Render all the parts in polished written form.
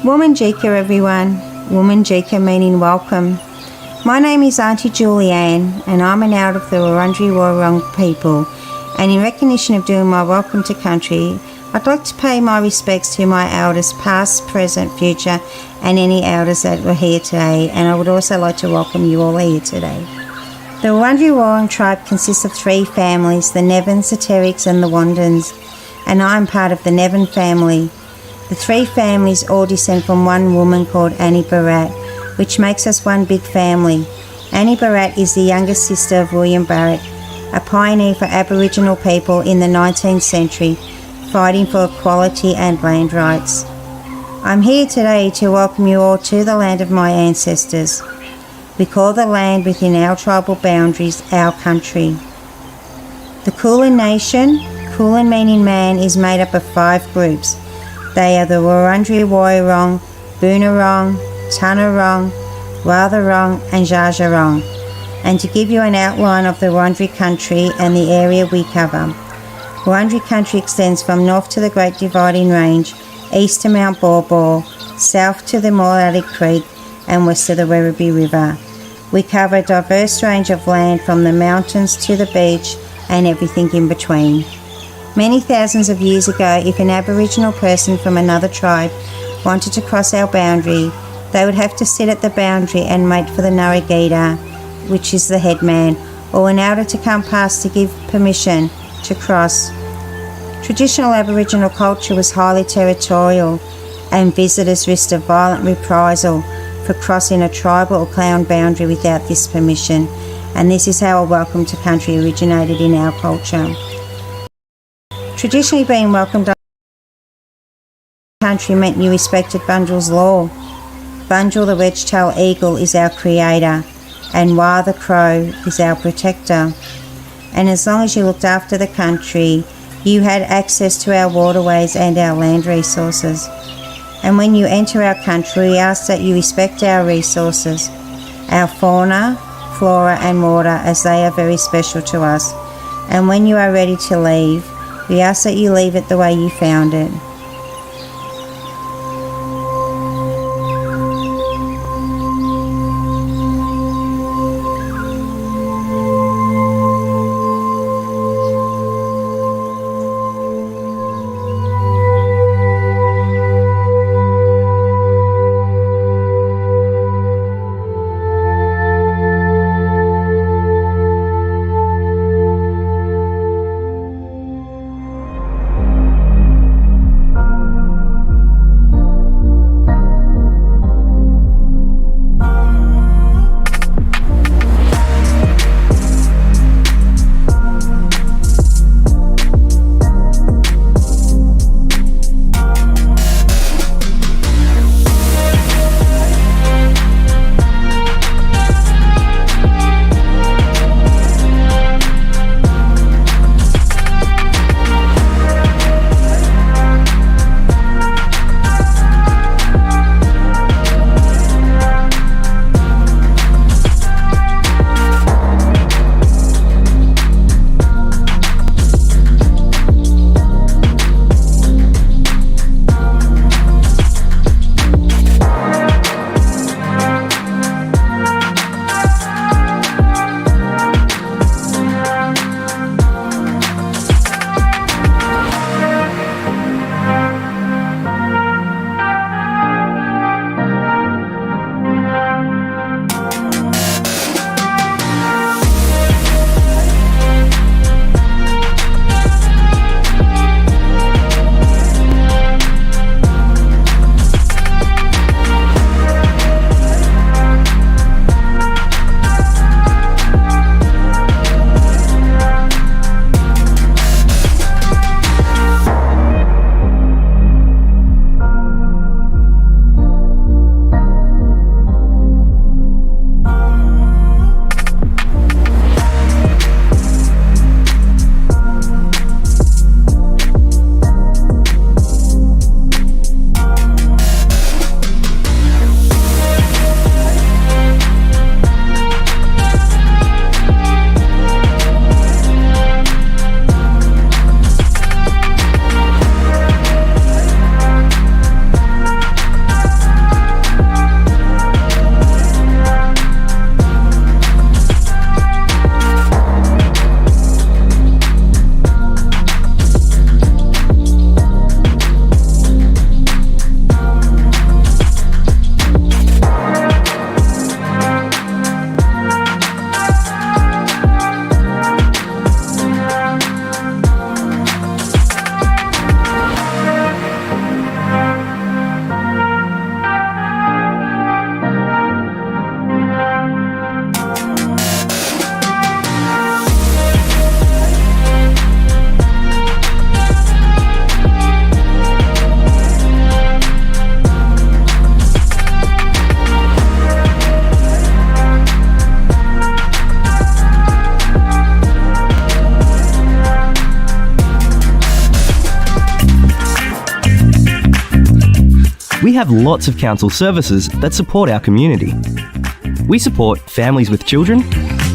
Wominjeka everyone, Wominjeka meaning welcome. My name is Auntie Julianne and I'm an out of the Wurundjeri Woi-wurrung people, and in recognition of doing my welcome to country, I'd like to pay my respects to my elders past, present, future and any elders that were here today, and I would also like to welcome you all here today. The Wurundjeri Woi-wurrung tribe consists of three families, the Nevins, the Terricks and the Wandins, and I'm part of the Nevin family. The three families all descend from one woman called Annie Bharat, which makes us one big family. Annie Bharat is the youngest sister of William Barrett, a pioneer for Aboriginal people in the 19th century, fighting for equality and land rights. I'm here today to welcome you all to the land of my ancestors. We call the land within our tribal boundaries our country. The Kulin Nation, Kulin meaning man, is made up of 5 groups. They are the Wurundjeri Woi-wurrung, Boonwurrung, Tanarong, Watharong and Dja Dja Wurrung. And to give you an outline of the Wurundjeri country and the area we cover. Wurundjeri country extends from north to the Great Dividing Range, east to Mount Baw Baw, south to the Moorabbin Creek and west to the Werribee River. We cover a diverse range of land from the mountains to the beach and everything in between. Many thousands of years ago, if an Aboriginal person from another tribe wanted to cross our boundary, they would have to sit at the boundary and wait for the Narragadah, which is the headman, or an elder to come past to give permission to cross. Traditional Aboriginal culture was highly territorial, and visitors risked a violent reprisal for crossing a tribal or clan boundary without this permission, and this is how a welcome to country originated in our culture. Traditionally, being welcomed to country meant you respected Bunjal's law. Bunjal the wedge-tailed eagle is our creator, and Wah the crow is our protector. And as long as you looked after the country, you had access to our waterways and our land resources. And when you enter our country, we ask that you respect our resources, our fauna, flora and water, as they are very special to us. And when you are ready to leave, we ask that you leave it the way you found it. We have lots of council services that support our community. We support families with children,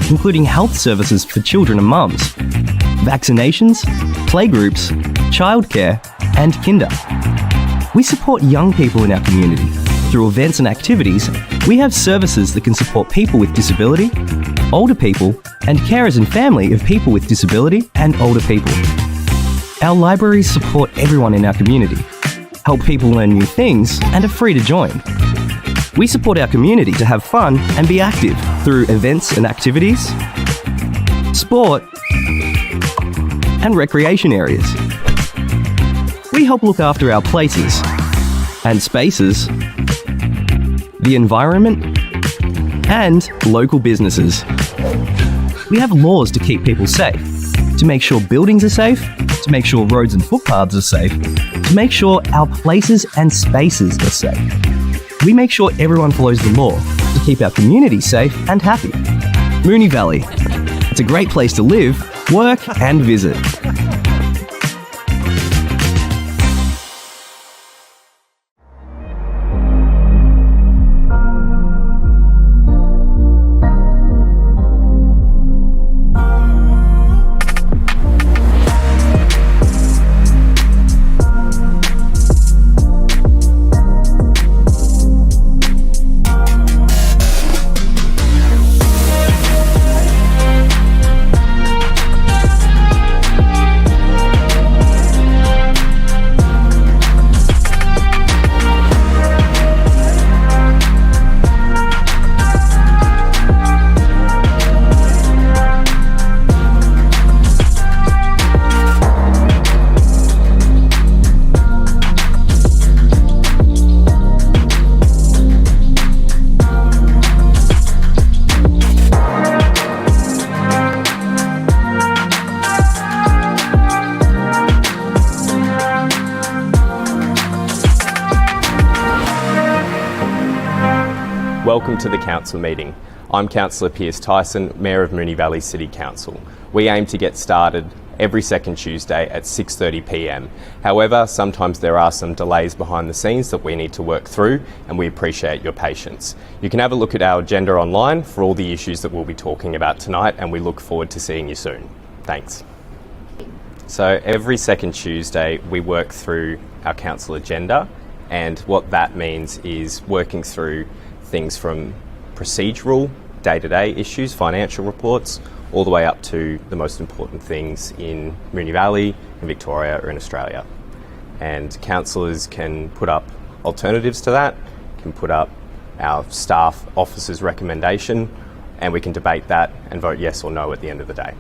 including health services for children and mums, vaccinations, playgroups, childcare, and kinder. We support young people in our community. Through events and activities, we have services that can support people with disability, older people, and carers and family of people with disability and older people. Our libraries support everyone in our community, help people learn new things, and are free to join. We support our community to have fun and be active through events and activities, sport, and recreation areas. We help look after our places and spaces, the environment, and local businesses. We have laws to keep people safe, to make sure buildings are safe, to make sure roads and footpaths are safe, to make sure our places and spaces are safe. We make sure everyone follows the law to keep our community safe and happy. Moonee Valley. It's a great place to live, work, and visit. Welcome to the Council meeting. I'm Councillor Piers Tyson, Mayor of Moonee Valley City Council. We aim to get started every second Tuesday at 6:30pm. However, sometimes there are some delays behind the scenes that we need to work through, and we appreciate your patience. You can have a look at our agenda online for all the issues that we'll be talking about tonight, and we look forward to seeing you soon. Thanks. So every second Tuesday we work through our council agenda, and what that means is working through things from procedural, day-to-day issues, financial reports, all the way up to the most important things in Moonee Valley, in Victoria or in Australia. And councillors can put up alternatives to that, can put up our staff officers' recommendation, and we can debate that and vote yes or no at the end of the day.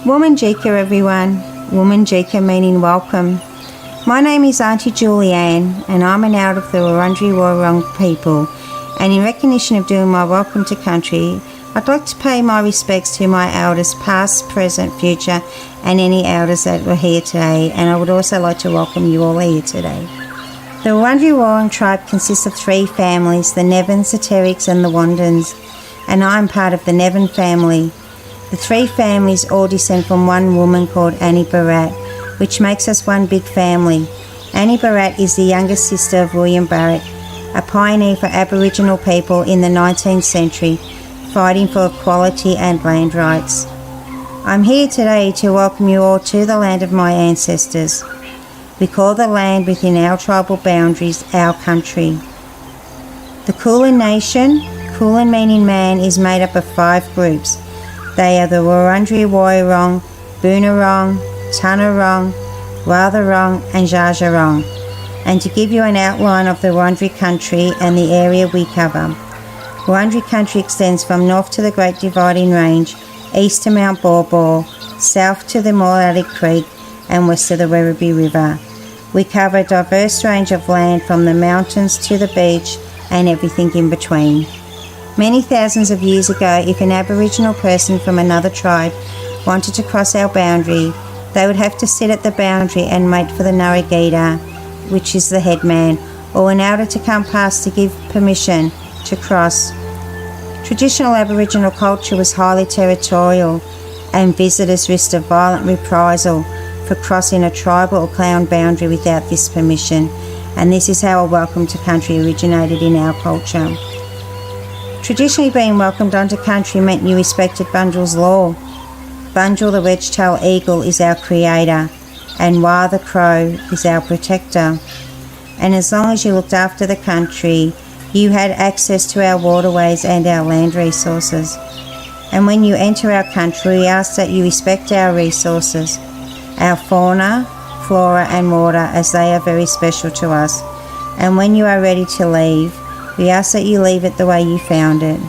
Wominjeka everyone, Wominjeka meaning welcome. My name is Auntie Julianne and I'm an out of the Wurundjeri Woi-wurrung people, and in recognition of doing my welcome to country, I'd like to pay my respects to my elders past, present, future and any elders that were here today, and I would also like to welcome you all here today. The Wurundjeri Woi-wurrung tribe consists of three families, the Nevins, the Terricks and the Wandins, and I'm part of the Nevin family. The three families all descend from one woman called Annie Barratt, which makes us one big family. Annie Barratt is the youngest sister of William Barratt, a pioneer for Aboriginal people in the 19th century, fighting for equality and land rights. I'm here today to welcome you all to the land of my ancestors. We call the land within our tribal boundaries our country. The Kulin Nation, Kulin meaning man, is made up of 5 groups. They are the Wurundjeri Woiwurrung, Boonwurrung, Tanarong, Wathaurong and Dja Dja Wurrung. And to give you an outline of the Wurundjeri country and the area we cover. Wurundjeri country extends from north to the Great Dividing Range, east to Mount Baw Baw, south to the Moretti Creek and west to the Werribee River. We cover a diverse range of land from the mountains to the beach and everything in between. Many thousands of years ago, if an Aboriginal person from another tribe wanted to cross our boundary, they would have to sit at the boundary and wait for the Narragadah, which is the headman, or an elder to come past to give permission to cross. Traditional Aboriginal culture was highly territorial, and visitors risked a violent reprisal for crossing a tribal or clan boundary without this permission, and this is how a welcome to country originated in our culture. Traditionally, being welcomed onto country meant you respected Bunjil's law. Bunjil, the wedge-tailed eagle, is our creator, and Wah the crow is our protector. And as long as you looked after the country, you had access to our waterways and our land resources. And when you enter our country, we ask that you respect our resources, our fauna, flora and water, as they are very special to us. And when you are ready to leave, we ask that you leave it the way you found it.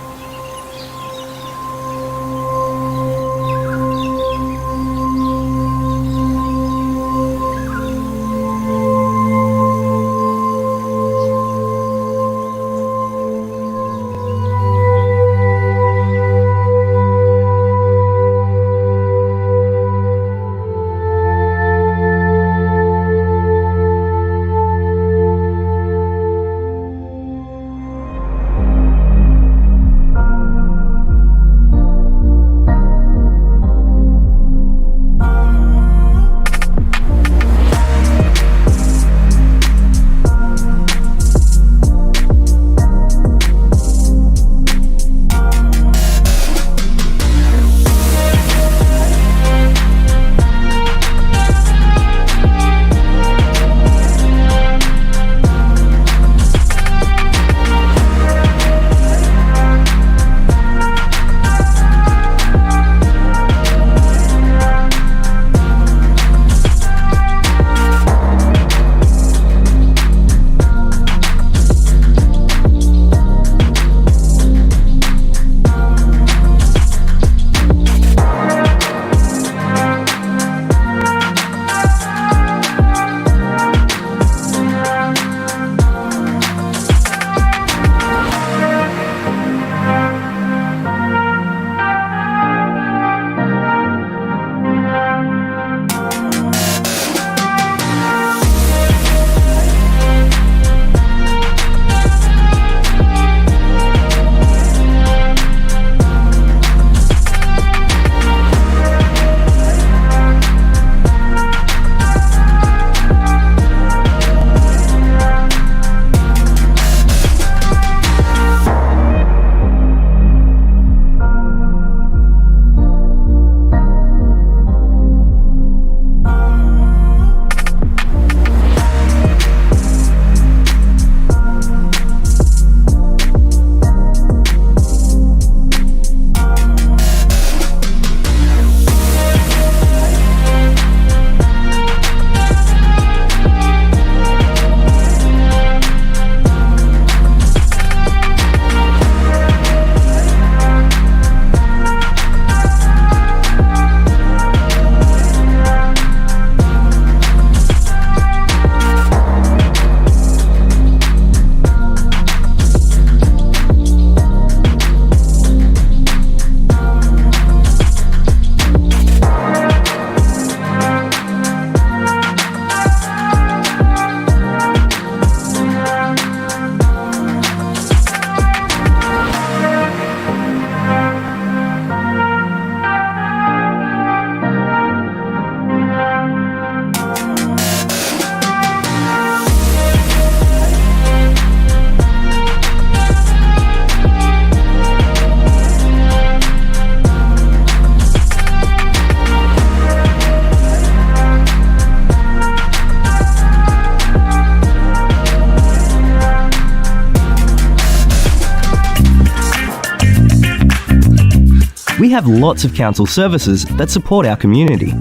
We have lots of council services that support our community.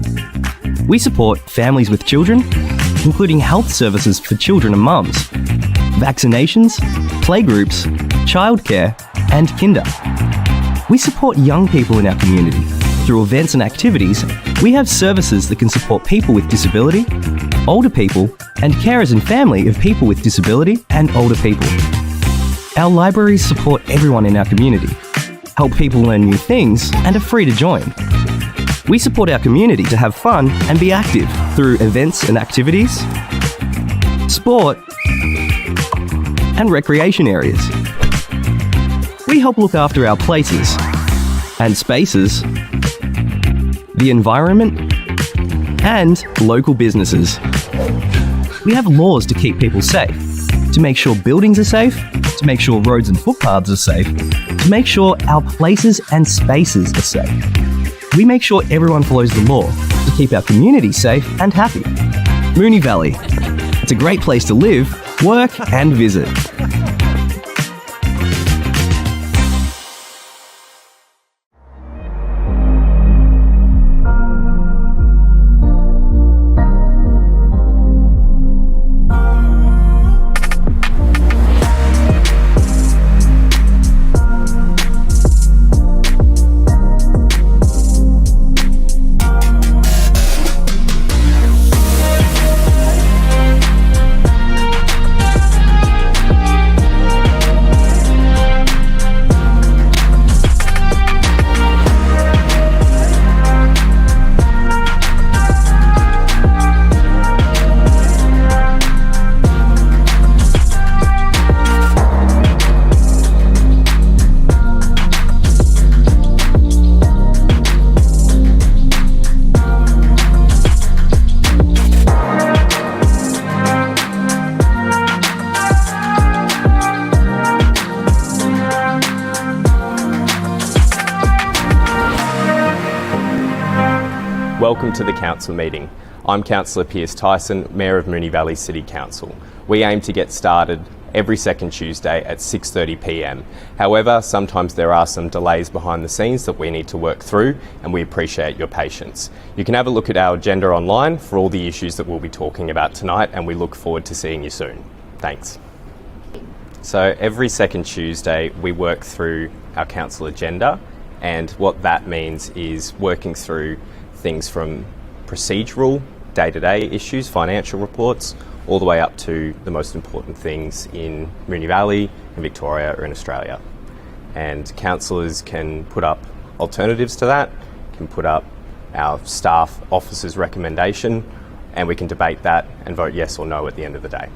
We support families with children, including health services for children and mums, vaccinations, playgroups, childcare, and kinder. We support young people in our community. Through events and activities, we have services that can support people with disability, older people, and carers and family of people with disability and older people. Our libraries support everyone in our community, help people learn new things, and are free to join. We support our community to have fun and be active through events and activities, sport, and recreation areas. We help look after our places and spaces, the environment, and local businesses. We have laws to keep people safe, to make sure buildings are safe, to make sure roads and footpaths are safe, to make sure our places and spaces are safe. We make sure everyone follows the law to keep our community safe and happy. Moonee Valley. It's a great place to live, work, and visit. Welcome to the council meeting. I'm Councillor Piers Tyson, Mayor of Moonee Valley City Council. We aim to get started every second Tuesday at 6:30 p.m. However, sometimes there are some delays behind the scenes that we need to work through, and we appreciate your patience. You can have a look at our agenda online for all the issues that we'll be talking about tonight, and we look forward to seeing you soon. Thanks. So every second Tuesday we work through our council agenda, and what that means is working through things from procedural, day-to-day issues, financial reports, all the way up to the most important things in Moonee Valley, in Victoria or in Australia. And councillors can put up alternatives to that, can put up our staff officers' recommendation, and we can debate that and vote yes or no at the end of the day.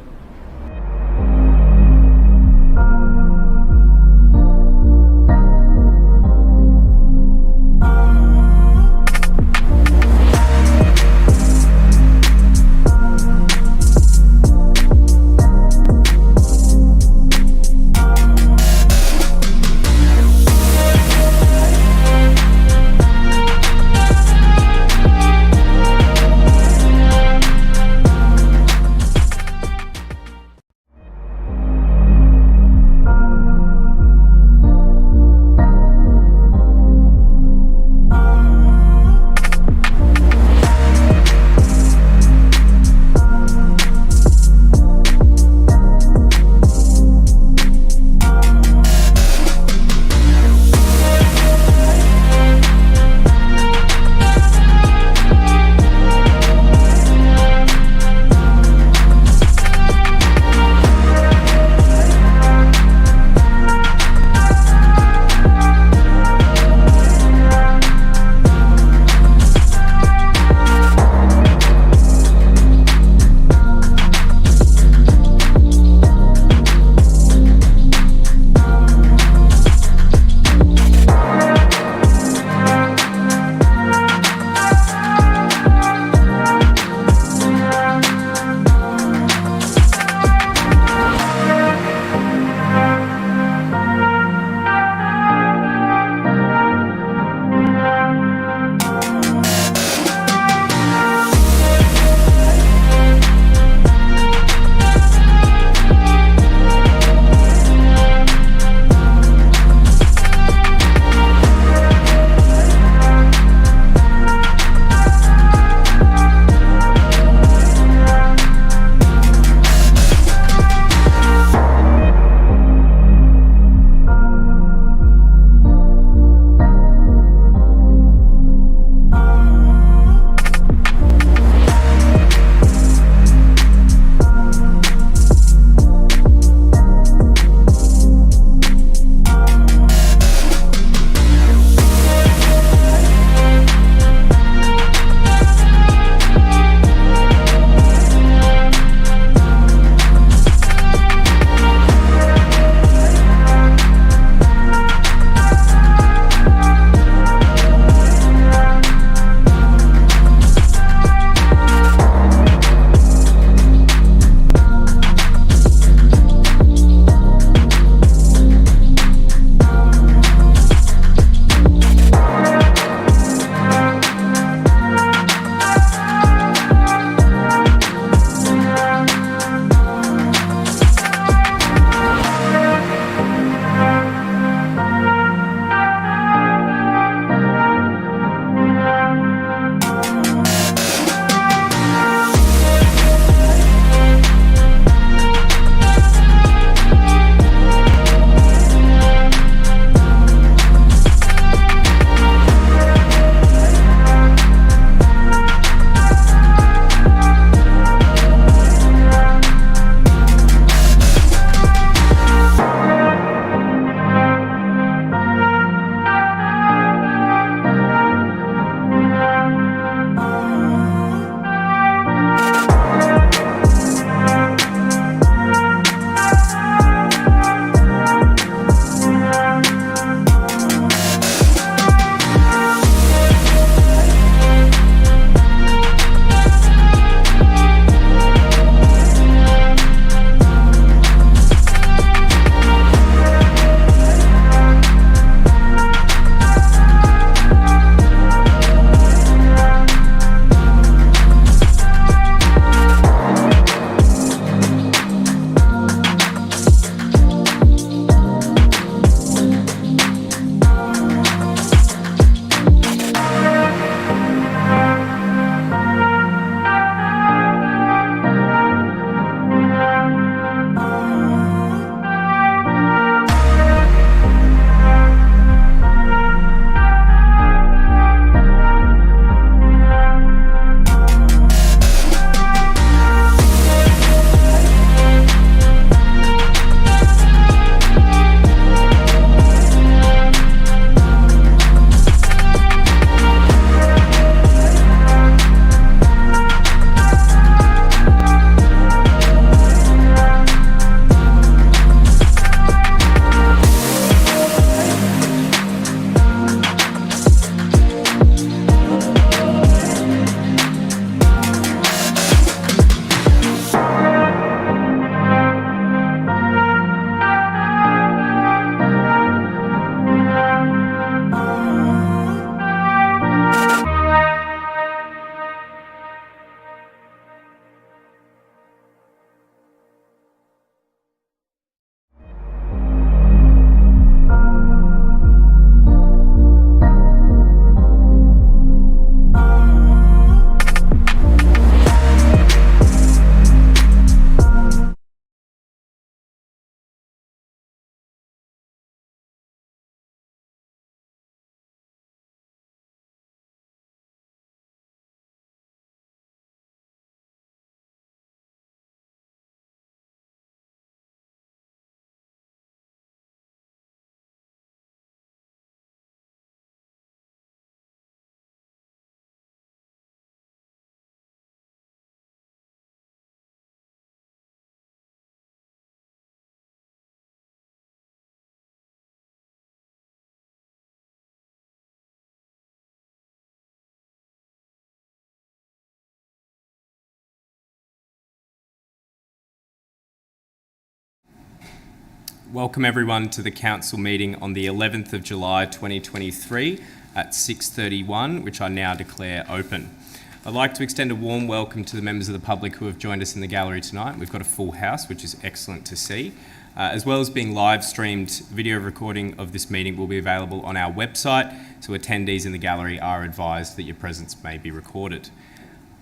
Welcome everyone to the Council meeting on the 11th of July 2023 at 6:31, which I now declare open. I'd like to extend a warm welcome to the members of the public who have joined us in the gallery tonight. We've got a full house, which is excellent to see. As well as being live streamed, video recording of this meeting will be available on our website, so attendees in the gallery are advised that your presence may be recorded.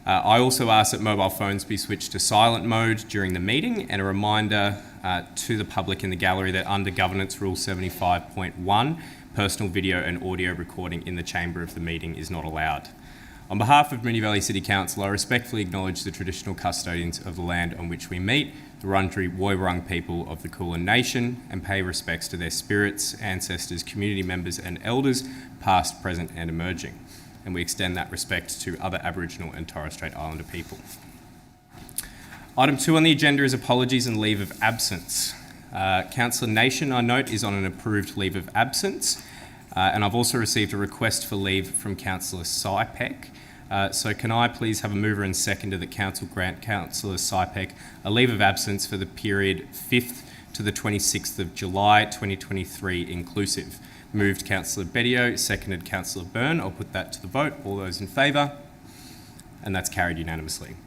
I also ask that mobile phones be switched to silent mode during the meeting, and a reminder to the public in the gallery that under Governance Rule 75.1, personal video and audio recording in the chamber of the meeting is not allowed. On behalf of Moonee Valley City Council, I respectfully acknowledge the traditional custodians of the land on which we meet, the Wurundjeri Woi-wurrung people of the Kulin Nation, and pay respects to their spirits, ancestors, community members and elders, past, present and emerging. And we extend that respect to other Aboriginal and Torres Strait Islander people. Item 2 on the agenda is apologies and leave of absence. Councillor Nation, I note, is on an approved leave of absence. And I've also received a request for leave from Councillor Sypek. So can I please have a mover and seconder that Council grant Councillor Sypek a leave of absence for the period 5th to the 26th of July 2023 inclusive. Moved Councillor Bedio, seconded Councillor Byrne. I'll put that to the vote. All those in favour? And that's carried unanimously.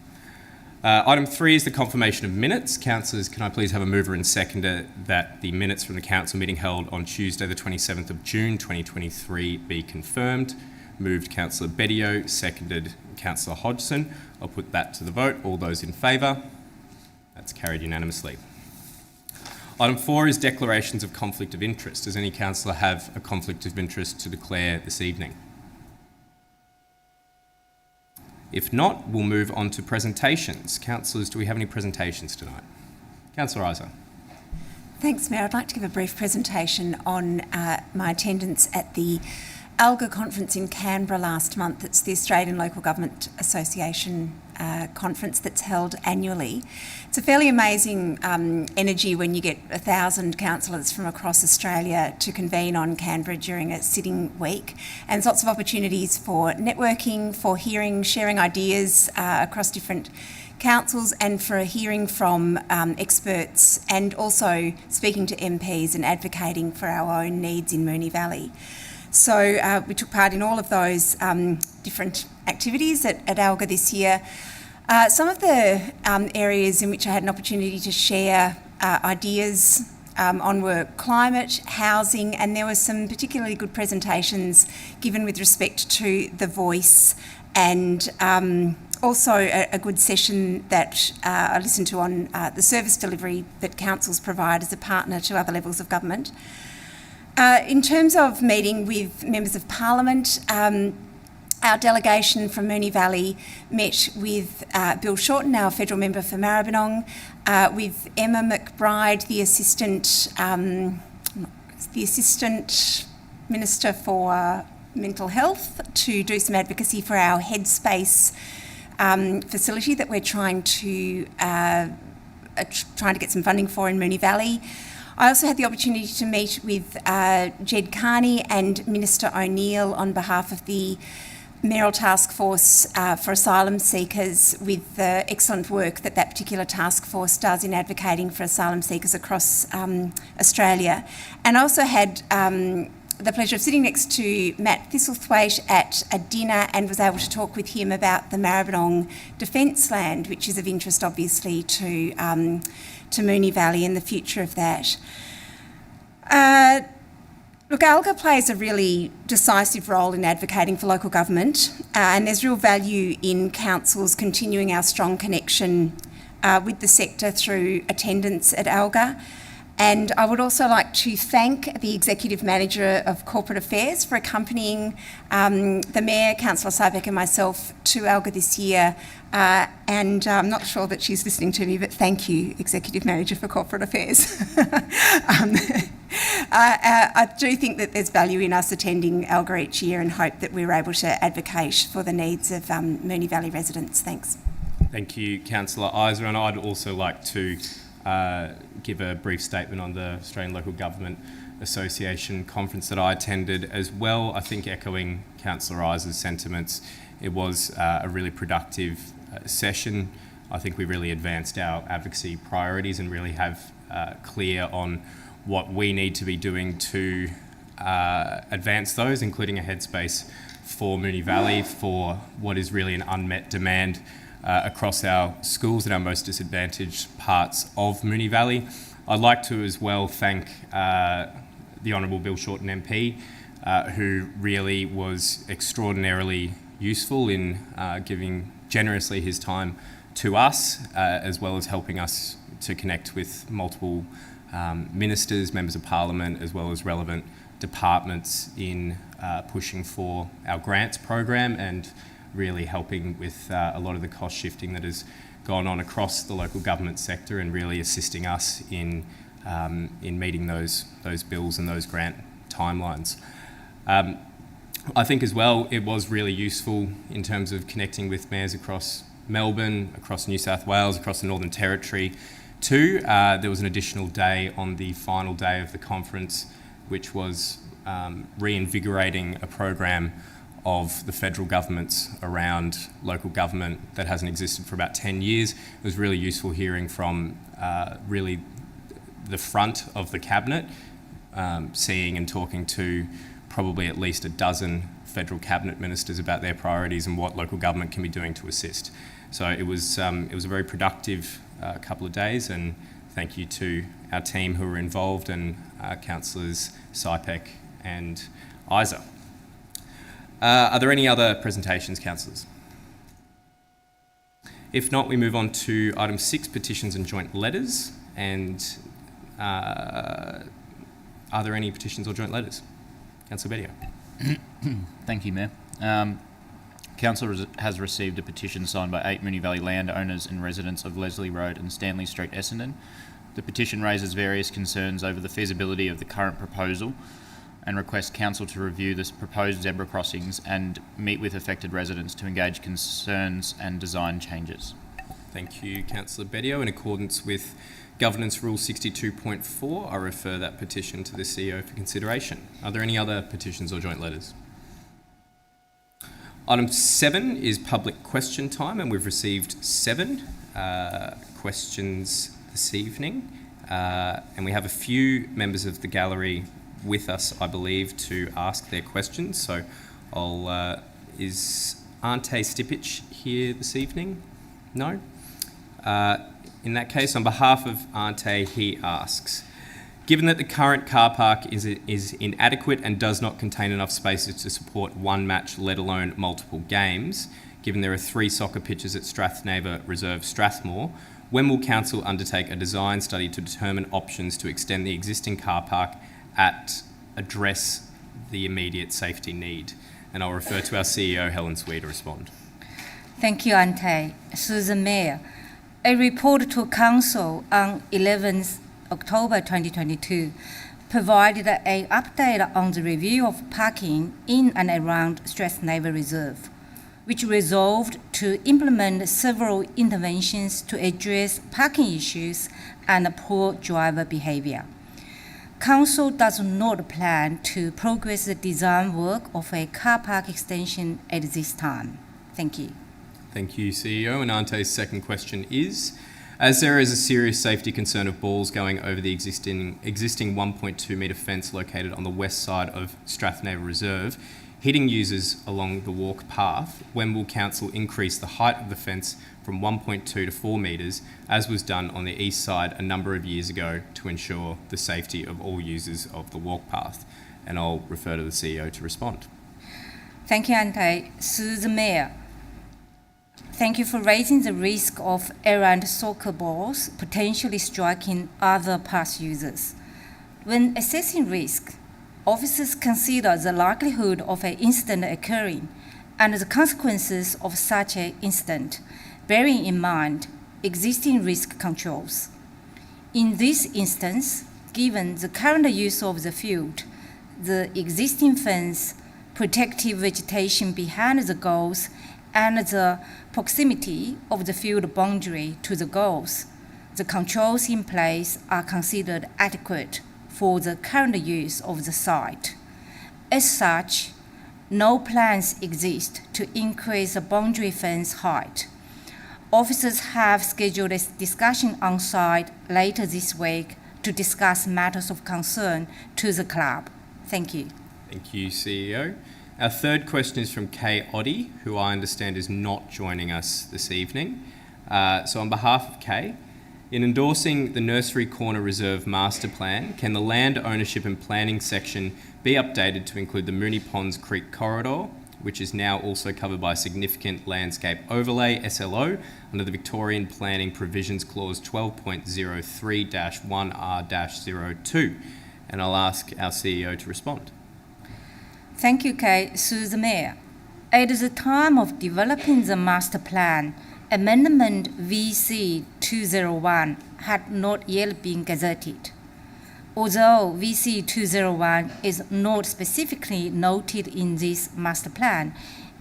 Item 3 is the confirmation of minutes. Councillors, can I please have a mover and seconder that the minutes from the Council meeting held on Tuesday the 27th of June 2023 be confirmed. Moved Councillor Bedio, seconded Councillor Hodgson. I'll put that to the vote. All those in favour? That's carried unanimously. Item 4 is declarations of conflict of interest. Does any councillor have a conflict of interest to declare this evening? If not, we'll move on to presentations. Councillors, do we have any presentations tonight? Councillor Isa. Thanks, Mayor. I'd like to give a brief presentation on my attendance at the ALGA conference in Canberra last month. It's the Australian Local Government Association conference that's held annually. It's a fairly amazing energy when you get 1,000 councillors from across Australia to convene on Canberra during a sitting week. And there's lots of opportunities for networking, for hearing, sharing ideas across different councils, and for hearing from experts, and also speaking to MPs and advocating for our own needs in Moonee Valley. So we took part in all of those different activities at ALGA this year. Some of the areas in which I had an opportunity to share ideas on were climate, housing, and there were some particularly good presentations given with respect to the voice, and also a good session that I listened to on the service delivery that councils provide as a partner to other levels of government. In terms of meeting with members of Parliament, our delegation from Moonee Valley met with Bill Shorten, our federal member for Maribyrnong, with Emma McBride, the Assistant Minister for Mental Health, to do some advocacy for our Headspace facility that we're trying to get some funding for in Moonee Valley. I also had the opportunity to meet with Jed Carney and Minister O'Neill on behalf of the Mayoral Task Force for Asylum Seekers, with the excellent work that particular task force does in advocating for asylum seekers across Australia. And I also had the pleasure of sitting next to Matt Thistlethwaite at a dinner and was able to talk with him about the Maribyrnong Defence Land, which is of interest obviously to Moonee Valley and the future of that. Look, ALGA plays a really decisive role in advocating for local government, and there's real value in councils continuing our strong connection with the sector through attendance at ALGA. And I would also like to thank the Executive Manager of Corporate Affairs for accompanying the Mayor, Councillor Sypek and myself to ALGA this year. And I'm not sure that she's listening to me, but thank you, Executive Manager for Corporate Affairs. I do think that there's value in us attending ALGA each year, and hope that we're able to advocate for the needs of Moonee Valley residents. Thanks. Thank you, Councillor Isa. And I'd also like to give a brief statement on the Australian Local Government Association conference that I attended as well. I think echoing Councillor Isa's sentiments, it was a really productive session. I think we really advanced our advocacy priorities and really have clear on what we need to be doing to advance those, including a headspace for Moonee Valley for what is really an unmet demand across our schools in our most disadvantaged parts of Moonee Valley. I'd like to as well thank the Honourable Bill Shorten MP, who really was extraordinarily useful in giving generously his time to us, as well as helping us to connect with multiple ministers, members of parliament, as well as relevant departments in pushing for our grants program and really helping with a lot of the cost shifting that has gone on across the local government sector and really assisting us in meeting those bills and those grant timelines. I think as well it was really useful in terms of connecting with mayors across Melbourne, across New South Wales, across the Northern Territory too. There was an additional day on the final day of the conference, which was reinvigorating a program of the federal government's around local government that hasn't existed for about 10 years. It was really useful hearing from really the front of the cabinet, seeing and talking to probably at least a dozen federal cabinet ministers about their priorities and what local government can be doing to assist. So it was a very productive couple of days, and thank you to our team who were involved and councillors Sypek and Isa. Are there any other presentations, councillors? If not, we move on to item 6, petitions and joint letters. And are there any petitions or joint letters? Councillor Bedio. Thank you, Mayor. Council has received a petition signed by 8 Moonee Valley landowners and residents of Leslie Road and Stanley Street, Essendon. The petition raises various concerns over the feasibility of the current proposal and requests Council to review the proposed zebra crossings and meet with affected residents to engage concerns and design changes. Thank you, Councillor Bedio. In accordance with Governance Rule 62.4, I refer that petition to the CEO for consideration. Are there any other petitions or joint letters? Item 7 is public question time, and we've received 7 questions this evening. And we have a few members of the gallery with us, I believe, to ask their questions. So is Ante Stipic here this evening? No? In that case, on behalf of Ante, he asks, given that the current car park is inadequate and does not contain enough spaces to support one match, let alone multiple games, given there are 3 soccer pitches at Strathnavor Reserve Strathmore, when will Council undertake a design study to determine options to extend the existing car park address the immediate safety need? And I'll refer to our CEO, Helen Swee, to respond. Thank you, Ante. Through the Mayor, a report to Council on 11th October 2022 provided an update on the review of parking in and around Strathnavor Reserve, which resolved to implement several interventions to address parking issues and poor driver behaviour. Council does not plan to progress the design work of a car park extension at this time. Thank you. Thank you, CEO. And Ante's second question is, as there is a serious safety concern of balls going over the existing 1.2 metre fence located on the west side of Strathnavor Reserve, hitting users along the walk path, when will Council increase the height of the fence from 1.2 to 4 metres, as was done on the east side a number of years ago to ensure the safety of all users of the walk path? And I'll refer to the CEO to respond. Thank you, Ante. Through the Mayor, thank you for raising the risk of errant soccer balls potentially striking other path users. When assessing risk, officers consider the likelihood of an incident occurring and the consequences of such an incident, bearing in mind existing risk controls. In this instance, given the current use of the field, the existing fence, protective vegetation behind the goals, and the proximity of the field boundary to the goals, the controls in place are considered adequate for the current use of the site. As such, no plans exist to increase the boundary fence height. Officers have scheduled a discussion on site later this week to discuss matters of concern to the club. Thank you. Thank you, CEO. Our third question is from Kay Oddie, who I understand is not joining us this evening. So on behalf of Kay, in endorsing the Nursery Corner Reserve Master Plan, can the land ownership and planning section be updated to include the Moonee Ponds Creek Corridor, which is now also covered by a significant landscape overlay, SLO, under the Victorian Planning Provisions Clause 12.03-1R-02? And I'll ask our CEO to respond. Thank you, Kay. Through the Mayor. At the time of developing the master plan, Amendment VC 201 had not yet been gazetted. Although VC 201 is not specifically noted in this master plan,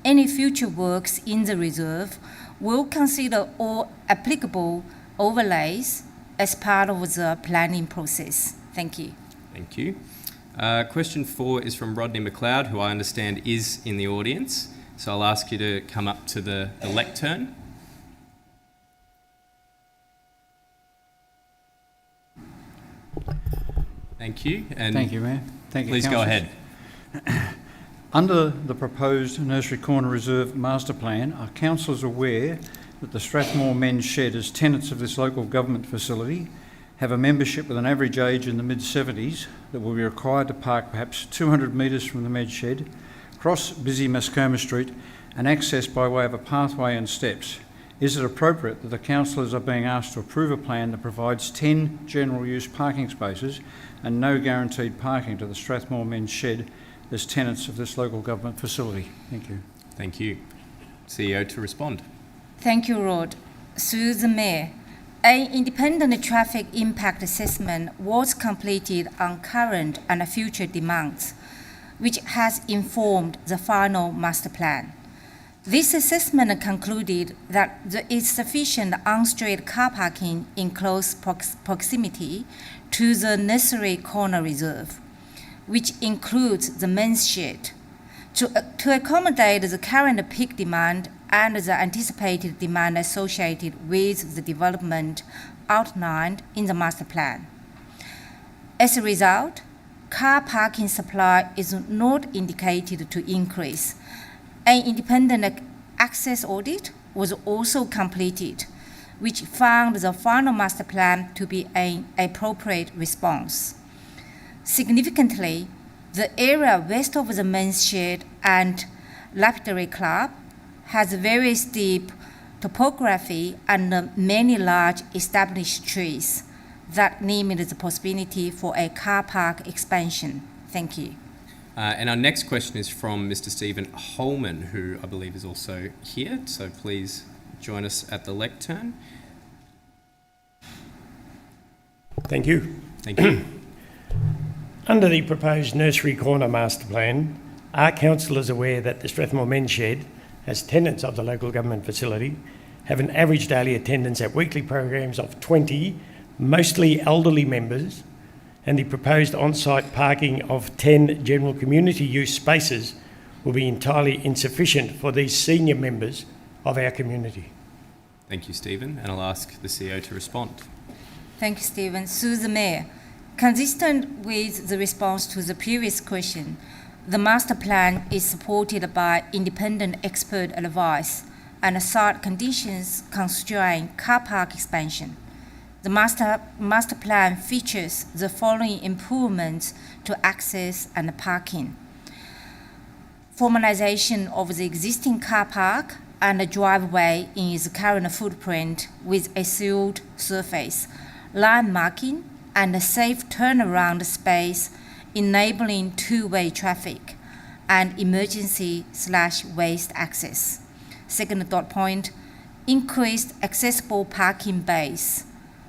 any future works in the reserve will consider all applicable overlays as part of the planning process. Thank you. Thank you. Question 4 is from Rodney McLeod, who I understand is in the audience. So I'll ask you to come up to the lectern. Thank you. And thank you, Mayor. Thank you, please go ahead. Under the proposed Nursery Corner Reserve Master Plan, are councillors aware that the Strathmore Men's Shed, as tenants of this local government facility, have a membership with an average age in the mid-70s that will be required to park perhaps 200 metres from the Med Shed, cross busy Mascoma Street and access by way of a pathway and steps? Is it appropriate that the councillors are being asked to approve a plan that provides 10 general use parking spaces and no guaranteed parking to the Strathmore Men's Shed as tenants of this local government facility? Thank you. Thank you. CEO to respond. Thank you, Rod. Through the Mayor. An independent traffic impact assessment was completed on current and future demands, which has informed the final master plan. This assessment concluded that there is sufficient on-street car parking in close proximity to the Nursery Corner Reserve, which includes the men's shed, to accommodate the current peak demand and the anticipated demand associated with the development outlined in the master plan. As a result, car parking supply is not indicated to increase. An independent access audit was also completed, which found the final master plan to be an appropriate response. Significantly, the area west of the men's shed and lapidary club has very steep topography and many large established trees that limit the possibility for a car park expansion. Thank you. And our next question is from Mr. Stephen Holman, who I believe is also here. So please join us at the lectern. Thank you. Thank you. Under the proposed Nursery Corner Master Plan, are councillors aware that the Strathmore Men's Shed, as tenants of the local government facility, have an average daily attendance at weekly programs of 20, mostly elderly members, and the proposed on-site parking of 10 general community use spaces will be entirely insufficient for these senior members of our community? Thank you, Stephen. And I'll ask the CEO to respond. Thank you, Stephen. Through the Mayor. Consistent with the response to the previous question, the master plan is supported by independent expert advice and site conditions constrain car park expansion. The master plan features the following improvements to access and parking: formalization of the existing car park and a driveway in its current footprint with a sealed surface, line marking, and a safe turnaround space enabling two-way traffic and emergency/waste access. Second dot point, increased accessible parking bays.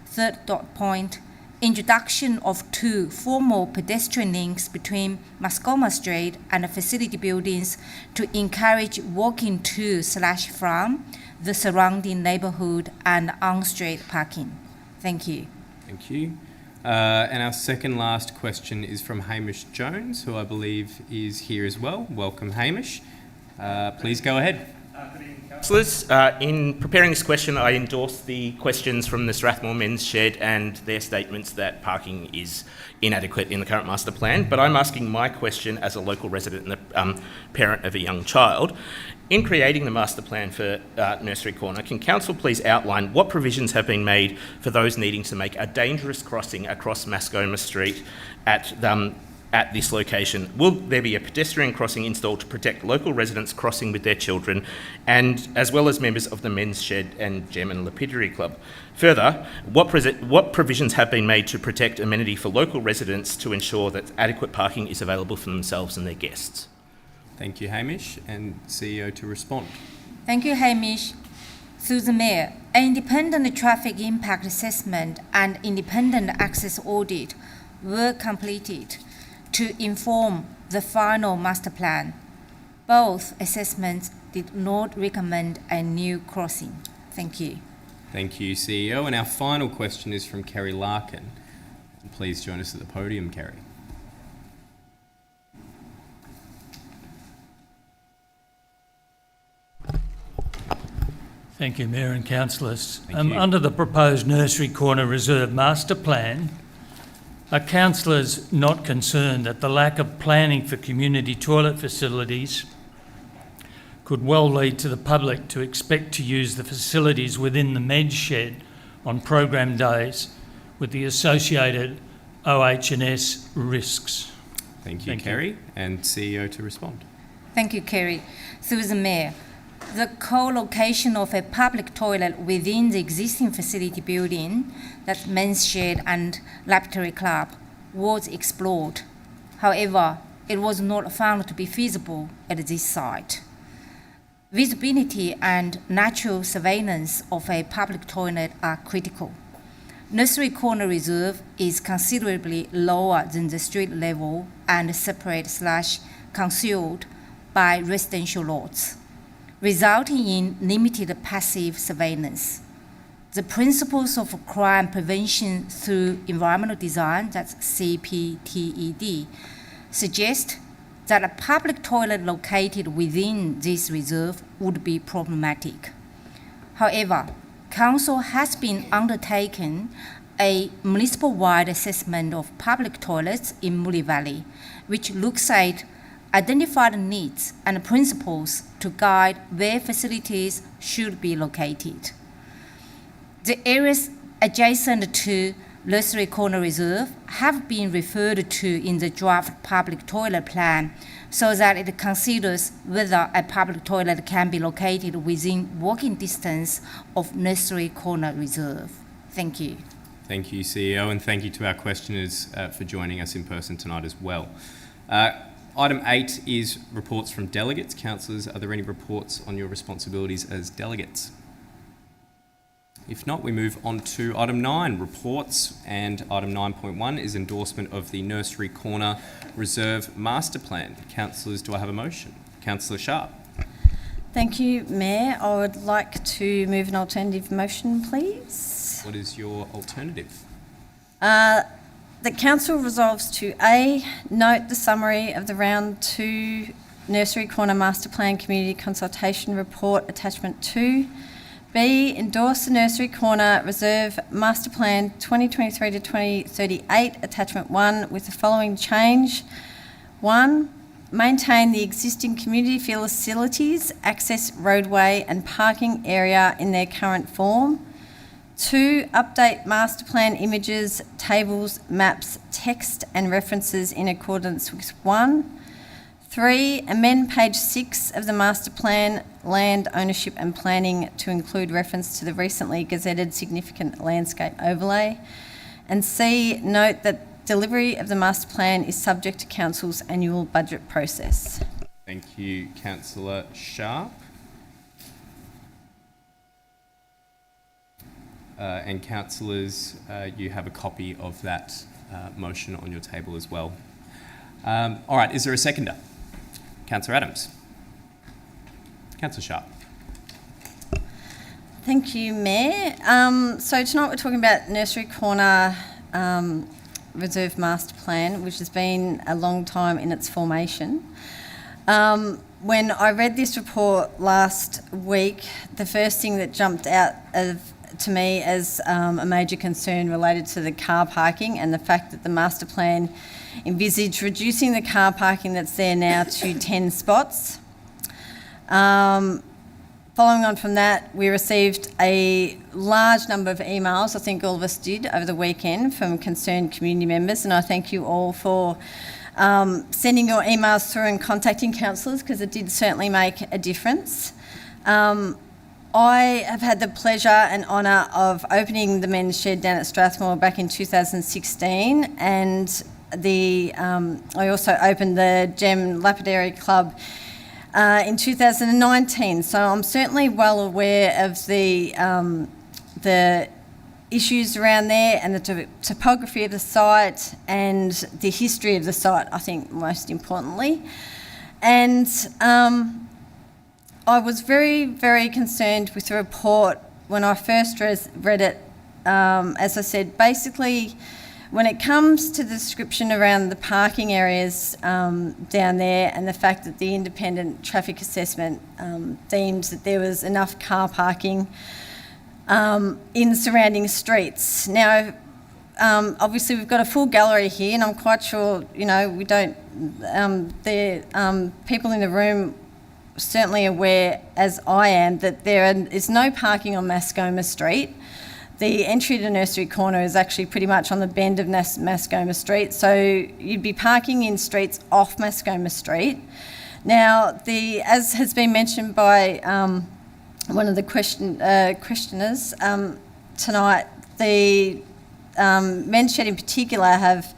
Third dot point, introduction of 2 formal pedestrian links between Mascoma Street and the facility buildings to encourage walking to/from the surrounding neighbourhood and on-street parking. Thank you. Thank you. And our second last question is from Hamish Jones, who I believe is here as well. Welcome, Hamish. Please go ahead. Good evening, Councillors, in preparing this question, I endorse the questions from the Strathmore Men's Shed and their statements that parking is inadequate in the current master plan, but I'm asking my question as a local resident and the parent of a young child. In creating the master plan for Nursery Corner, can Council please outline what provisions have been made for those needing to make a dangerous crossing across Mascoma Street at this location? Will there be a pedestrian crossing installed to protect local residents crossing with their children, and as well as members of the Men's Shed and Gem and Lapidary Club? Further, what provisions have been made to protect amenity for local residents to ensure that adequate parking is available for themselves and their guests? Thank you, Hamish, and CEO to respond. Thank you, Hamish. Through the Mayor, an independent traffic impact assessment and independent access audit were completed to inform the final master plan. Both assessments did not recommend a new crossing. Thank you. Thank you, CEO. And our final question is from Kerry Larkin. Please join us at the podium, Kerry. Thank you, Mayor and Councillors. Thank you. Under the proposed Nursery Corner Reserve Master Plan, are councillors not concerned that the lack of planning for community toilet facilities could well lead to the public to expect to use the facilities within the Men's Shed on program days with the associated OH&S risks? Thank you, Kerry. And CEO to respond. Thank you, Kerry. Through the Mayor, the co-location of a public toilet within the existing facility building, that's Men's Shed and Lapidary Club, was explored. However, it was not found to be feasible at this site. Visibility and natural surveillance of a public toilet are critical. Nursery Corner Reserve is considerably lower than the street level and separate/concealed by residential lots, resulting in limited passive surveillance. The principles of crime prevention through environmental design, that's CPTED, suggest that a public toilet located within this reserve would be problematic. However, Council has been undertaking a municipal-wide assessment of public toilets in Moolee Valley, which looks at identified needs and principles to guide where facilities should be located. The areas adjacent to Nursery Corner Reserve have been referred to in the draft public toilet plan so that it considers whether a public toilet can be located within walking distance of Nursery Corner Reserve. Thank you. Thank you, CEO, and thank you to our questioners for joining us in person tonight as well. Item 8 is reports from delegates. Councillors, are there any reports on your responsibilities as delegates? If not, we move on to item 9, reports, and item 9.1 is endorsement of the Nursery Corner Reserve Master Plan. Councillors, do I have a motion? Councillor Sharp. Thank you, Mayor. I would like to move an alternative motion, please. What is your alternative? The Council resolves to A, note the summary of the Round 2 Nursery Corner Master Plan Community Consultation Report, Attachment 2. B, endorse the Nursery Corner Reserve Master Plan 2023 to 2038, Attachment 1, with the following change. 1, maintain the existing community facilities, access roadway and parking area in their current form. 2, update master plan images, tables, maps, text and references in accordance with 1. 3, amend page 6 of the master plan, land ownership and planning, to include reference to the recently gazetted significant landscape overlay. And C, note that delivery of the master plan is subject to Council's annual budget process. Thank you, Councillor Sharp. And councillors, you have a copy of that motion on your table as well. All right, is there a seconder? Councillor Adams. Councillor Sharp. Thank you, Mayor. So tonight we're talking about Nursery Corner Reserve Master Plan, which has been a long time in its formation. When I read this report last week, the first thing that jumped out to me as a major concern related to the car parking and the fact that the master plan envisaged reducing the car parking that's there now to 10 spots. Following on from that, we received a large number of emails, I think all of us did, over the weekend from concerned community members, and I thank you all for sending your emails through and contacting councillors, because it did certainly make a difference. I have had the pleasure and honour of opening the men's shed down at Strathmore back in 2016, and I also opened the Gem Lapidary Club in 2019. So I'm certainly well aware of the issues around there and the topography of the site and the history of the site, I think, most importantly. And I was very, very concerned with the report when I first read it. As I said, basically, when it comes to the description around the parking areas down there and the fact that the independent traffic assessment deemed that there was enough car parking in surrounding streets. Now, obviously we've got a full gallery here, and I'm quite sure, we don't, people in the room certainly aware, as I am, that there is no parking on Mascoma Street. The entry to Nursery Corner is actually pretty much on the bend of Mascoma Street, so you'd be parking in streets off Mascoma Street. Now, as has been mentioned by one of the questioners tonight, the men's shed in particular have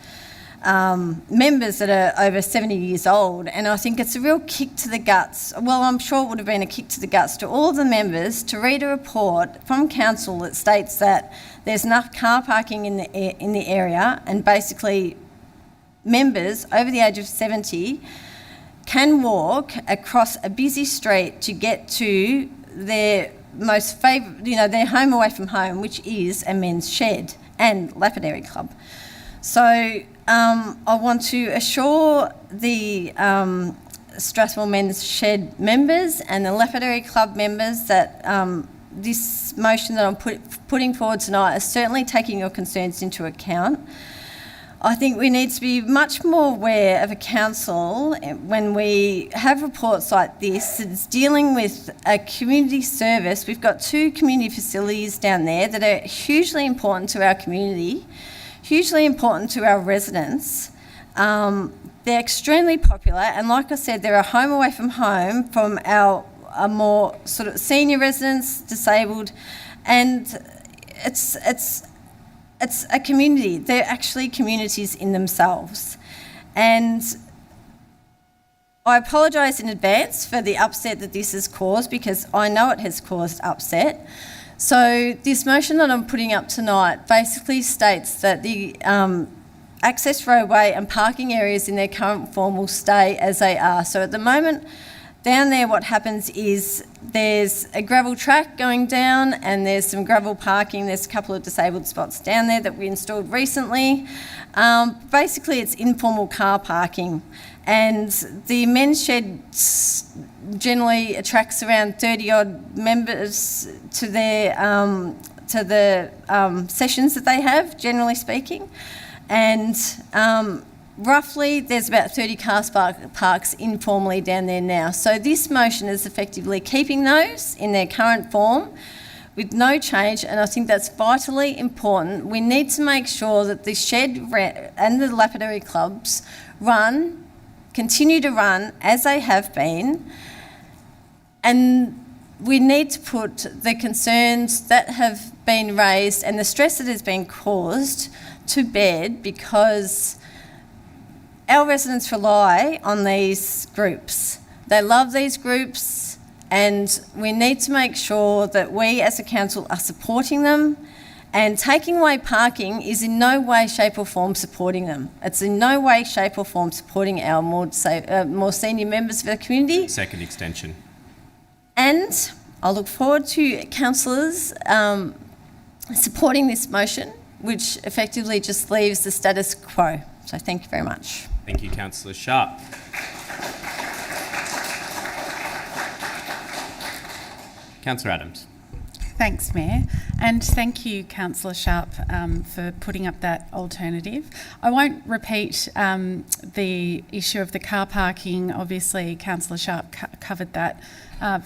members that are over 70 years old, and I think it's a real kick to the guts. Well, I'm sure it would have been a kick to the guts to all of the members to read a report from council that states that there's enough car parking in the area, and basically members over the age of 70 can walk across a busy street to get to their most favourite, their home away from home, which is a men's shed and lapidary club. So I want to assure the Strathmore Men's Shed members and the Lapidary Club members that this motion that I'm putting forward tonight is certainly taking your concerns into account. I think we need to be much more aware of a council when we have reports like this that's dealing with a community service. We've got 2 community facilities down there that are hugely important to our community, hugely important to our residents. They're extremely popular, and like I said, they're a home away from home from our more sort of senior residents, disabled, and it's a community. They're actually communities in themselves. And I apologise in advance for the upset that this has caused, because I know it has caused upset. So this motion that I'm putting up tonight basically states that the access roadway and parking areas in their current form will stay as they are. So at the moment, down there what happens is there's a gravel track going down and there's some gravel parking. There's a couple of disabled spots down there that we installed recently. Basically, it's informal car parking. And the men's shed generally attracts around 30-odd members to the sessions that they have, generally speaking. And roughly there's about 30 car parks informally down there now. So this motion is effectively keeping those in their current form with no change, and I think that's vitally important. We need to make sure that the shed and the lapidary clubs continue to run as they have been, and we need to put the concerns that have been raised and the stress that has been caused to bed, because our residents rely on these groups. They love these groups, and we need to make sure that we as a council are supporting them. And taking away parking is in no way, shape or form supporting them. It's in no way, shape or form supporting our more senior members of the community. Second extension. And I look forward to councillors supporting this motion, which effectively just leaves the status quo. So thank you very much. Thank you, Councillor Sharp. Councillor Adams. Thanks, Mayor, and thank you, Councillor Sharp, for putting up that alternative. I won't repeat the issue of the car parking. Obviously, Councillor Sharp covered that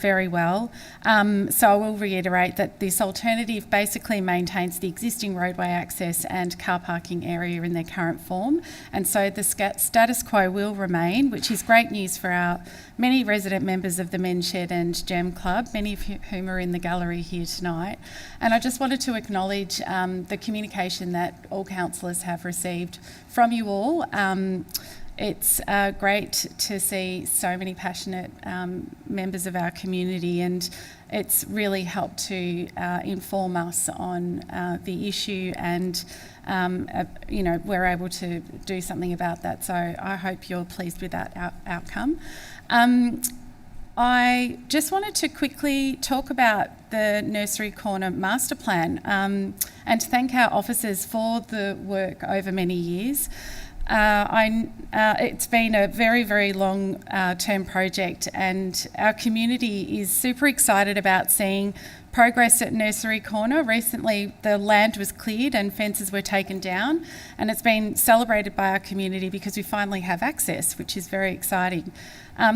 very well. So I will reiterate that this alternative basically maintains the existing roadway access and car parking area in their current form, and so the status quo will remain, which is great news for our many resident members of the Men's Shed and Gem Club, many of whom are in the gallery here tonight. And I just wanted to acknowledge the communication that all councillors have received from you all. It's great to see so many passionate members of our community, and it's really helped to inform us on the issue, and we're able to do something about that. So I hope you're pleased with that outcome. I just wanted to quickly talk about the Nursery Corner Master Plan and to thank our officers for the work over many years. It's been a very, very long term project, and our community is super excited about seeing progress at Nursery Corner. Recently, the land was cleared and fences were taken down, and it's been celebrated by our community because we finally have access, which is very exciting.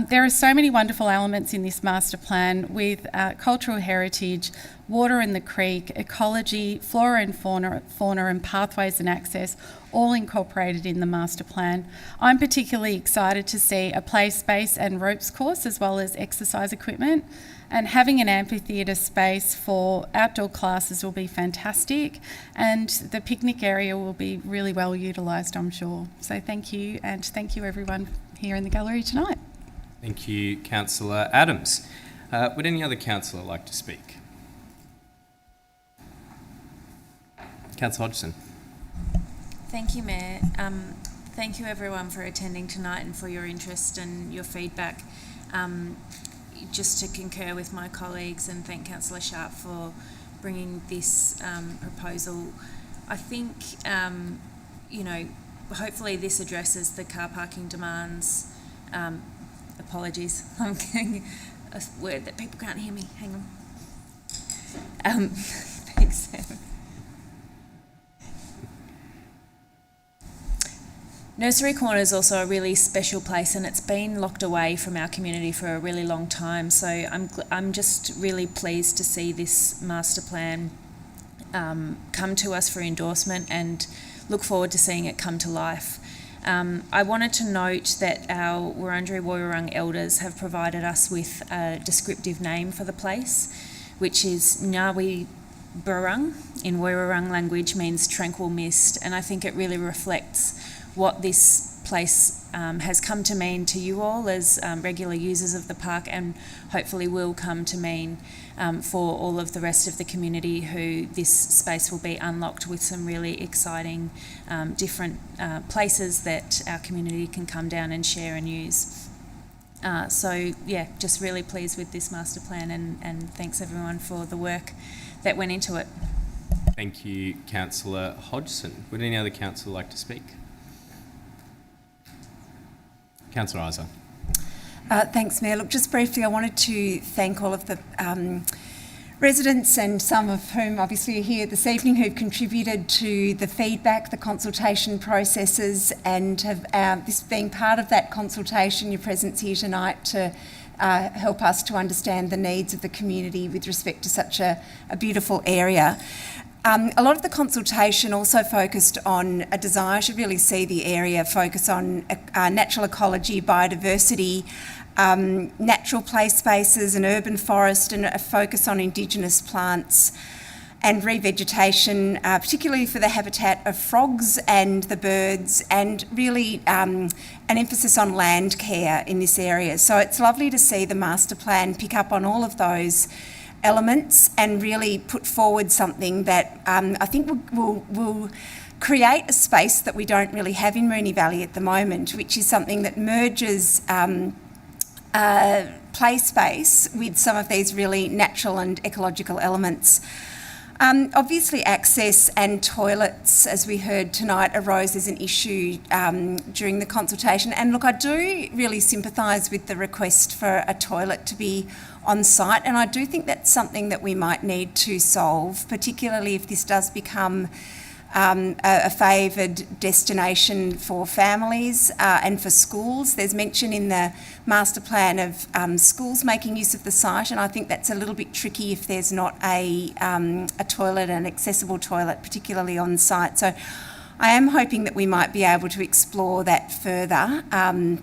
There are so many wonderful elements in this master plan with cultural heritage, water in the creek, ecology, flora and fauna and pathways and access, all incorporated in the master plan. I'm particularly excited to see a play space and ropes course as well as exercise equipment, and having an amphitheatre space for outdoor classes will be fantastic, and the picnic area will be really well utilised, I'm sure. So thank you, and thank you everyone here in the gallery tonight. Thank you, Councillor Adams. Would any other councillor like to speak? Councillor Hodgson. Thank you, Mayor. Thank you everyone for attending tonight and for your interest and your feedback. Just to concur with my colleagues and thank Councillor Sharp for bringing this proposal. I think, hopefully this addresses the car parking demands. Apologies, I'm getting a word that people can't hear me. Hang on. Thanks, Sam. Nursery Corner is also a really special place, and it's been locked away from our community for a really long time. So I'm just really pleased to see this master plan come to us for endorsement, and look forward to seeing it come to life. I wanted to note that our Wurundjeri Woiwurrung elders have provided us with a descriptive name for the place, which is Ngawi Burrung. In Woiwurrung language means tranquil mist, and I think it really reflects what this place has come to mean to you all as regular users of the park, and hopefully will come to mean for all of the rest of the community who this space will be unlocked with some really exciting different places that our community can come down and share and use. So yeah, just really pleased with this master plan, and thanks everyone for the work that went into it. Thank you, Councillor Hodgson. Would any other councillor like to speak? Councillor Isa. Thanks, Mayor. Look, just briefly, I wanted to thank all of the residents, and some of whom obviously are here this evening, who've contributed to the feedback, the consultation processes, and have this being part of that consultation, your presence here tonight to help us to understand the needs of the community with respect to such a beautiful area. A lot of the consultation also focused on a desire to really see the area focus on natural ecology, biodiversity, natural play spaces, an urban forest, and a focus on Indigenous plants and revegetation, particularly for the habitat of frogs and the birds, and really an emphasis on land care in this area. So it's lovely to see the master plan pick up on all of those elements and really put forward something that I think will create a space that we don't really have in Moonee Valley at the moment, which is something that merges play space with some of these really natural and ecological elements. Obviously, access and toilets, as we heard tonight, arose as an issue during the consultation. And look, I do really sympathise with the request for a toilet to be on site, and I do think that's something that we might need to solve, particularly if this does become a favoured destination for families and for schools. There's mention in the master plan of schools making use of the site, and I think that's a little bit tricky if there's not a toilet, an accessible toilet, particularly on site. So I am hoping that we might be able to explore that further. And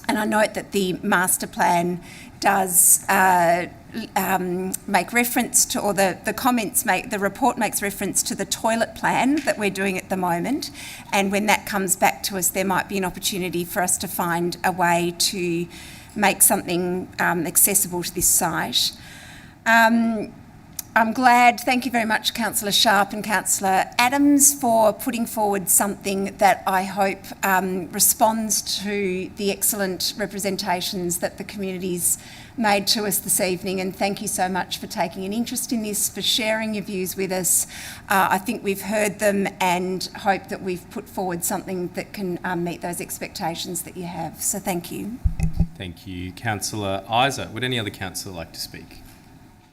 I note that the master plan does make reference to, or the comments make, the report makes reference to the toilet plan that we're doing at the moment. And when that comes back to us, there might be an opportunity for us to find a way to make something accessible to this site. I'm glad, thank you very much, Councillor Sharp and Councillor Adams, for putting forward something that I hope responds to the excellent representations that the community's made to us this evening, and thank you so much for taking an interest in this, for sharing your views with us. I think we've heard them and hope that we've put forward something that can meet those expectations that you have. So thank you. Thank you. Councillor Isa. Would any other councillor like to speak?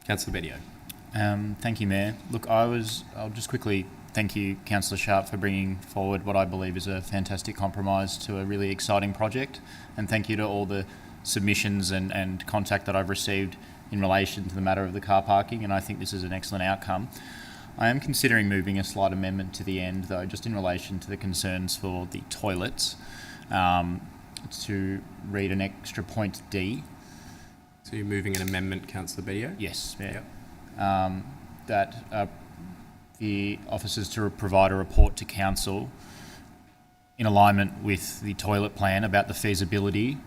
Councillor Bedio. Thank you, Mayor. Look, I'll just quickly thank you, Councillor Sharp, for bringing forward what I believe is a fantastic compromise to a really exciting project, and thank you to all the submissions and contact that I've received in relation to the matter of the car parking, and I think this is an excellent outcome. I am considering moving a slight amendment to the end, though, just in relation to the concerns for the toilets, to read an extra point D. So you're moving an amendment, Councillor Bedio? Yes, Mayor. Yep. That the officers to provide a report to Council in alignment with the toilet plan about the feasibility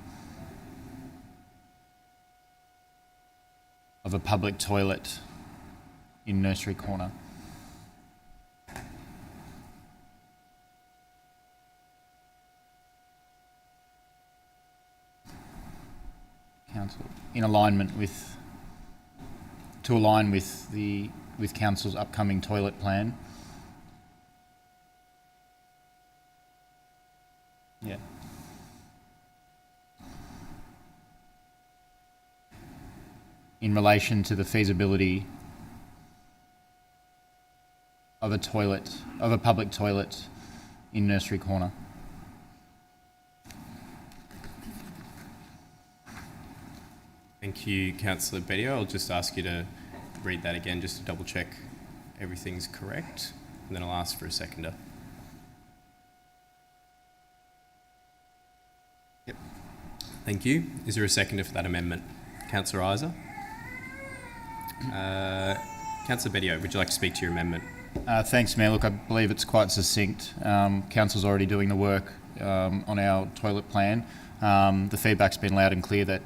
of a public toilet in Nursery Corner. Council, in alignment with, to align with Council's upcoming toilet plan. Yeah. In relation to the feasibility of a toilet, of a public toilet in Nursery Corner. Thank you, Councillor Bedio. I'll just ask you to read that again just to double check everything's correct, and then I'll ask for a seconder. Yep. Thank you. Is there a seconder for that amendment? Councillor Isa? Councillor Bedio, would you like to speak to your amendment? Thanks, Mayor. Look, I believe it's quite succinct. Council's already doing the work on our toilet plan. The feedback's been loud and clear that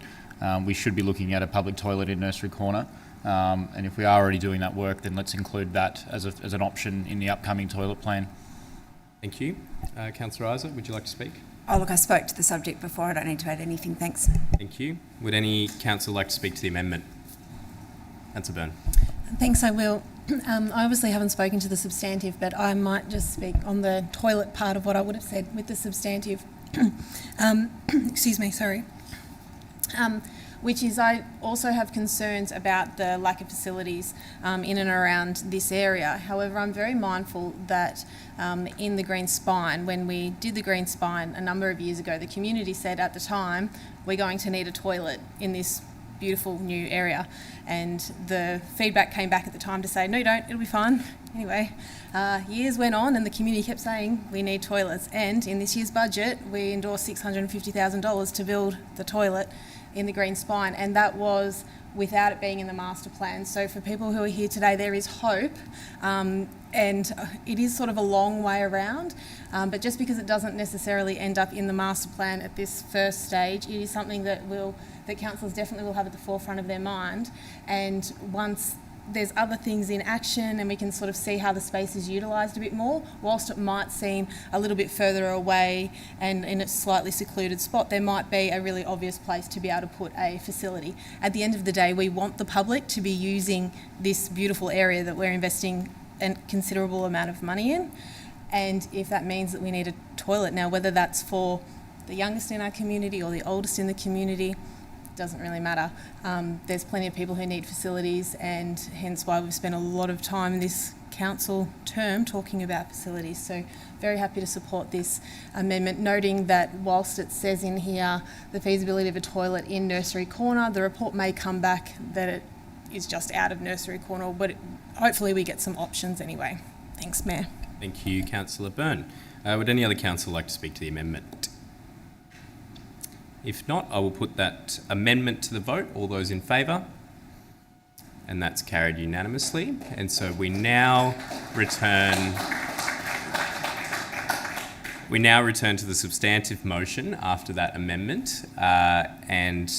we should be looking at a public toilet in Nursery Corner. And if we are already doing that work, then let's include that as an option in the upcoming toilet plan. Thank you. Councillor Isa, would you like to speak? Oh, look, I spoke to the subject before. I don't need to add anything. Thanks. Thank you. Would any councillor like to speak to the amendment? Councillor Byrne. Thanks, I will. I obviously haven't spoken to the substantive, but I might just speak on the toilet part of what I would have said with the substantive. Excuse me, sorry. Which is, I also have concerns about the lack of facilities in and around this area. However, I'm very mindful that in the Green Spine, when we did the Green Spine a number of years ago, the community said at the time, we're going to need a toilet in this beautiful new area. And the feedback came back at the time to say, no, you don't, it'll be fine. Anyway, years went on and the community kept saying, we need toilets. And in this year's budget, we endorsed $650,000 to build the toilet in the Green Spine, and that was without it being in the master plan. So for people who are here today, there is hope, and it is sort of a long way around, but just because it doesn't necessarily end up in the master plan at this first stage, it is something that councillors definitely will have at the forefront of their mind. And once there's other things in action and we can sort of see how the space is utilised a bit more, whilst it might seem a little bit further away and in a slightly secluded spot, there might be a really obvious place to be able to put a facility. At the end of the day, we want the public to be using this beautiful area that we're investing a considerable amount of money in. And if that means that we need a toilet now, whether that's for the youngest in our community or the oldest in the community, doesn't really matter. There's plenty of people who need facilities, and hence why we've spent a lot of time this council term talking about facilities. So very happy to support this amendment, noting that whilst it says in here the feasibility of a toilet in Nursery Corner, the report may come back that it is just out of Nursery Corner, but hopefully we get some options anyway. Thanks, Mayor. Thank you, Councillor Byrne. Would any other councillor like to speak to the amendment? If not, I will put that amendment to the vote. All those in favour? And that's carried unanimously. And so we now return to the substantive motion after that amendment. And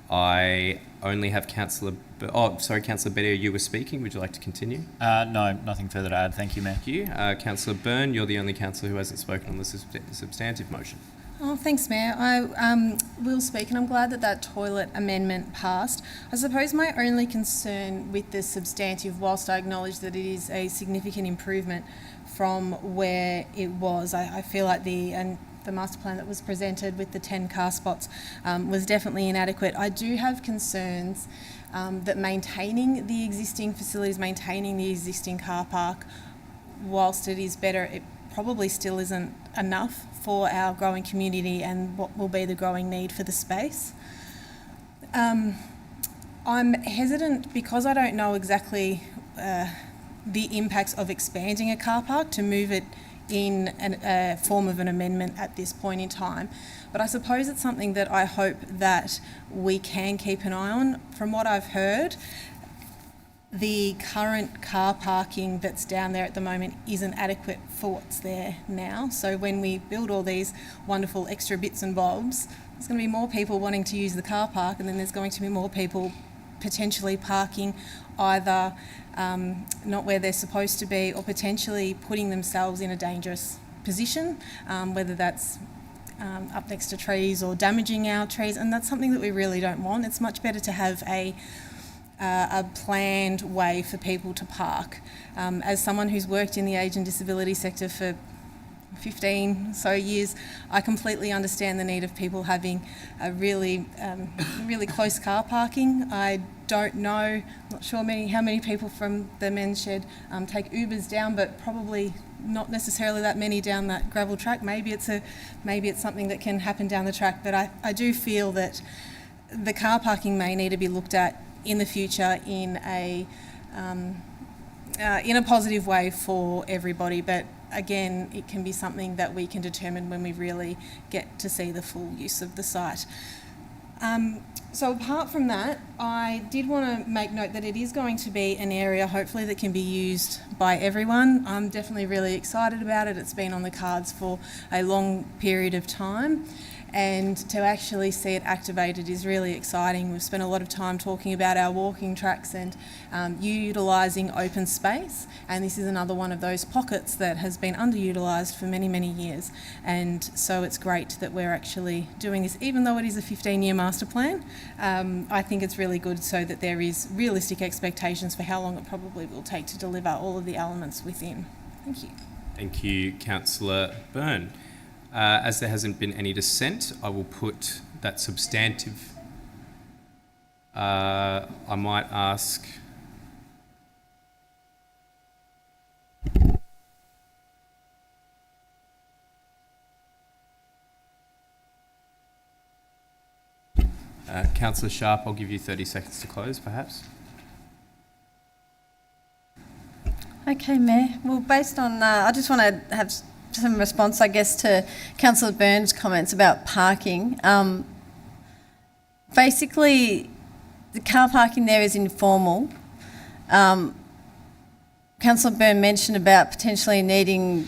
I only have Councillor... Councillor Bedio, you were speaking. Would you like to continue? No, nothing further to add. Thank you, Mayor. Thank you. Councillor Byrne, you're the only councillor who hasn't spoken on the substantive motion. Oh, thanks, Mayor. I will speak, and I'm glad that that toilet amendment passed. I suppose my only concern with the substantive, whilst I acknowledge that it is a significant improvement from where it was, I feel like the master plan that was presented with the 10 car spots was definitely inadequate. I do have concerns that maintaining the existing facilities, maintaining the existing car park, whilst it is better, it probably still isn't enough for our growing community and what will be the growing need for the space. I'm hesitant because I don't know exactly the impacts of expanding a car park to move it in a form of an amendment at this point in time. But I suppose it's something that I hope that we can keep an eye on. From what I've heard, the current car parking that's down there at the moment isn't adequate for what's there now. So when we build all these wonderful extra bits and bobs, there's going to be more people wanting to use the car park, and then there's going to be more people potentially parking either not where they're supposed to be, or potentially putting themselves in a dangerous position, whether that's up next to trees or damaging our trees, and that's something that we really don't want. It's much better to have a planned way for people to park. As someone who's worked in the age and disability sector for 15 so years, I completely understand the need of people having a really close car parking. I don't know, I'm not sure how many people from the men's shed take Ubers down, but probably not necessarily that many down that gravel track. Maybe it's something that can happen down the track, but I do feel that the car parking may need to be looked at in the future in a positive way for everybody. But again, it can be something that we can determine when we really get to see the full use of the site. So apart from that, I did want to make note that it is going to be an area hopefully that can be used by everyone. I'm definitely really excited about it. It's been on the cards for a long period of time, and to actually see it activated is really exciting. We've spent a lot of time talking about our walking tracks and utilising open space, and this is another one of those pockets that has been underutilised for many, many years. And so it's great that we're actually doing this, even though it is a 15-year master plan. I think it's really good so that there is realistic expectations for how long it probably will take to deliver all of the elements within. Thank you. Thank you, Councillor Byrne. As there hasn't been any dissent, I will put that substantive. I might ask. Councillor Sharp, I'll give you 30 seconds to close, perhaps. Okay, Mayor. Well, based on, I just want to have some response, I guess, to Councillor Byrne's comments about parking. Basically, the car parking there is informal. Councillor Byrne mentioned about potentially needing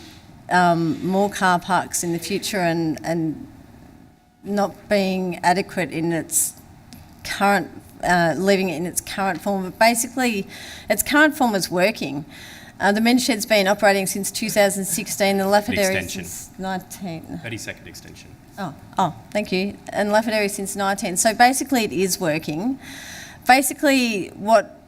more car parks in the future and not being adequate in its current, leaving it in its current form. But basically, its current form is working. The men's shed's been operating since 2016, the Lafadary since 19. 30-second extension. Oh, thank you. And Lafadary since 19. So basically it is working. Basically what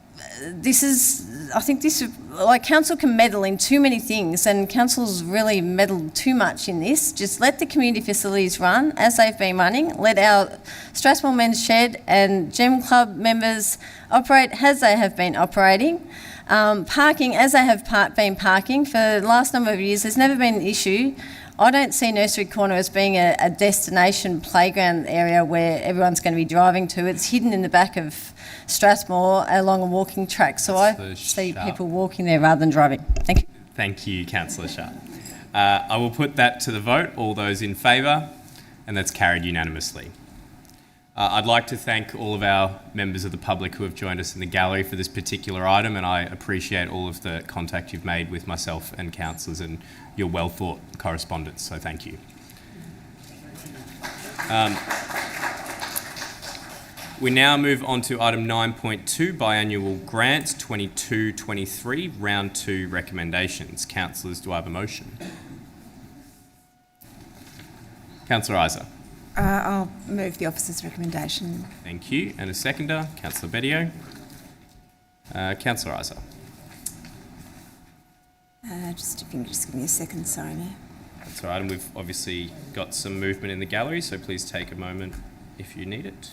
council can meddle in too many things, and council's really meddled too much in this. Just let the community facilities run as they've been running. Let our Strathmore Men's Shed and Gem Club members operate as they have been operating. Parking as they have been parking for the last number of years, there's never been an issue. I don't see Nursery Corner as being a destination playground area where everyone's going to be driving to. It's hidden in the back of Strathmore along a walking track, so I see people walking there rather than driving. Thank you. Thank you, Councillor Sharp. I will put that to the vote. All those in favour, and that's carried unanimously. I'd like to thank all of our members of the public who have joined us in the gallery for this particular item, and I appreciate all of the contact you've made with myself and councillors and your well-thought correspondence, so thank you. We now move on to item 9.2, biannual grants 22-23, round 2 recommendations. Councillors, do I have a motion? Councillor Isa. I'll move the officer's recommendation. Thank you. And a seconder, Councillor Bedio. Councillor Isa. Just if you can just give me a second, sorry, Mayor. That's all right, and we've obviously got some movement in the gallery, so please take a moment if you need it.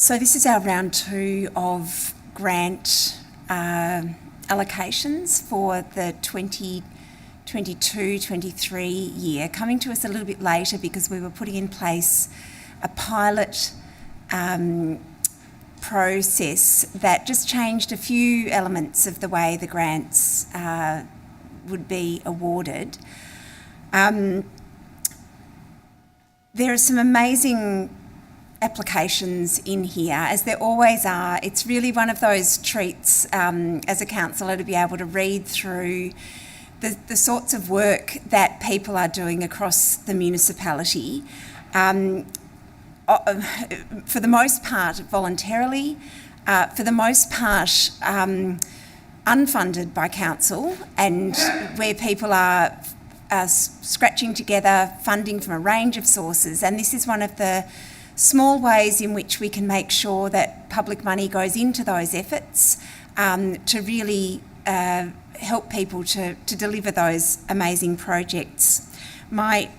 So this is our round 2 of grant allocations for the 2022-23 year, coming to us a little bit later because we were putting in place a pilot process that just changed a few elements of the way the grants would be awarded. There are some amazing applications in here, as there always are. It's really one of those treats as a councillor to be able to read through the sorts of work that people are doing across the municipality, for the most part voluntarily, for the most part unfunded by council, and where people are scratching together funding from a range of sources. And this is one of the small ways in which we can make sure that public money goes into those efforts to really help people to deliver those amazing projects. My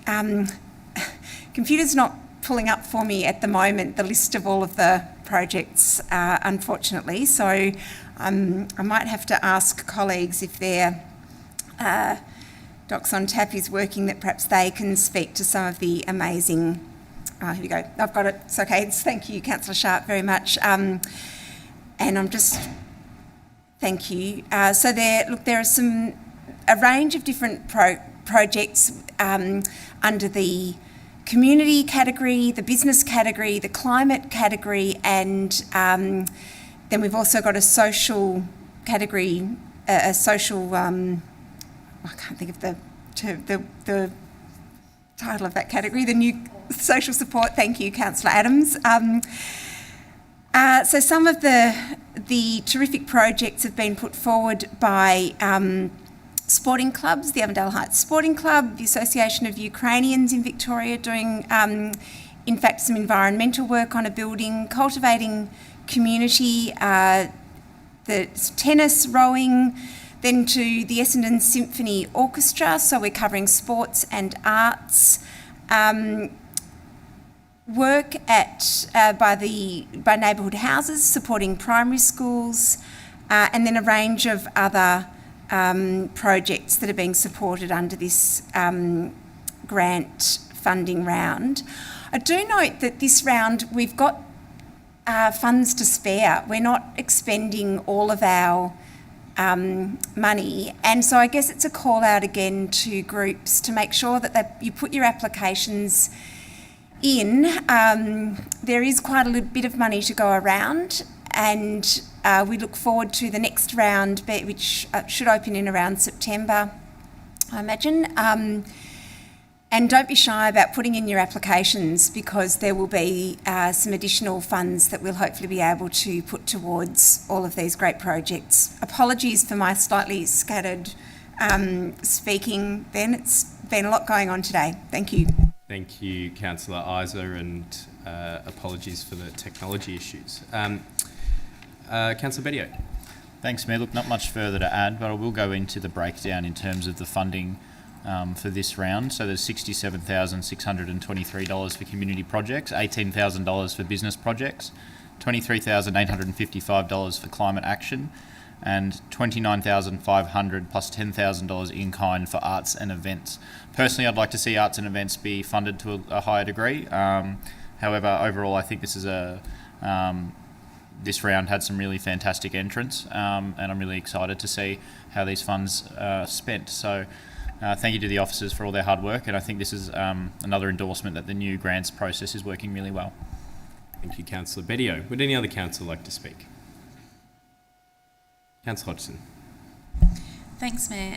computer's not pulling up for me at the moment the list of all of the projects, unfortunately, so I might have to ask colleagues if their Docs on Tap is working, that perhaps they can speak to some of the amazing. Here we go. I've got it. It's okay. Thank you, Councillor Sharp, very much. And I'm just. Thank you. So there are a range of different projects under the community category, the business category, the climate category, and then we've also got a social category, a social. I can't think of the title of that category. The new social support. Thank you, Councillor Adams. So some of the terrific projects have been put forward by sporting clubs, the Avondale Heights Sporting Club, the Association of Ukrainians in Victoria, doing in fact some environmental work on a building, cultivating community, the tennis, rowing, then to the Essendon Symphony Orchestra, so we're covering sports and arts. Work by neighbourhood houses, supporting primary schools, and then a range of other projects that are being supported under this grant funding round. I do note that this round we've got funds to spare. We're not expending all of our money, and so I guess it's a call out again to groups to make sure that you put your applications in. There is quite a little bit of money to go around, and we look forward to the next round, which should open in around September, I imagine. And don't be shy about putting in your applications, because there will be some additional funds that we'll hopefully be able to put towards all of these great projects. Apologies for my slightly scattered speaking then. It's been a lot going on today. Thank you. Thank you, Councillor Isa, and apologies for the technology issues. Councillor Bedio. Thanks, Mayor. Look, not much further to add, but I will go into the breakdown in terms of the funding for this round. So there's $67,623 for community projects, $18,000 for business projects, $23,855 for climate action, and $29,500 plus $10,000 in kind for arts and events. Personally, I'd like to see arts and events be funded to a higher degree. However, overall, I think this is this round had some really fantastic entrants, and I'm really excited to see how these funds are spent. So thank you to the officers for all their hard work, and I think this is another endorsement that the new grants process is working really well. Thank you, Councillor Bedio. Would any other councillor like to speak? Councillor Hodgson. Thanks, Mayor.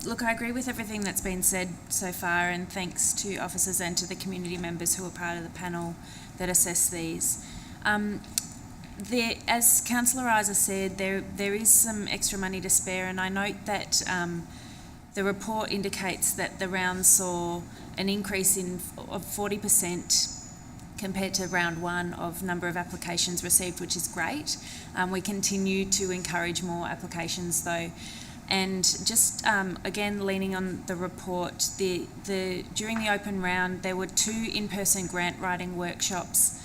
Look, I agree with everything that's been said so far, and thanks to officers and to the community members who are part of the panel that assess these. As Councillor Isa said, there is some extra money to spare, and I note that the report indicates that the round saw an increase of 40% compared to round one of number of applications received, which is great. We continue to encourage more applications though. And just again, leaning on the report, during the open round, there were 2 in-person grant writing workshops.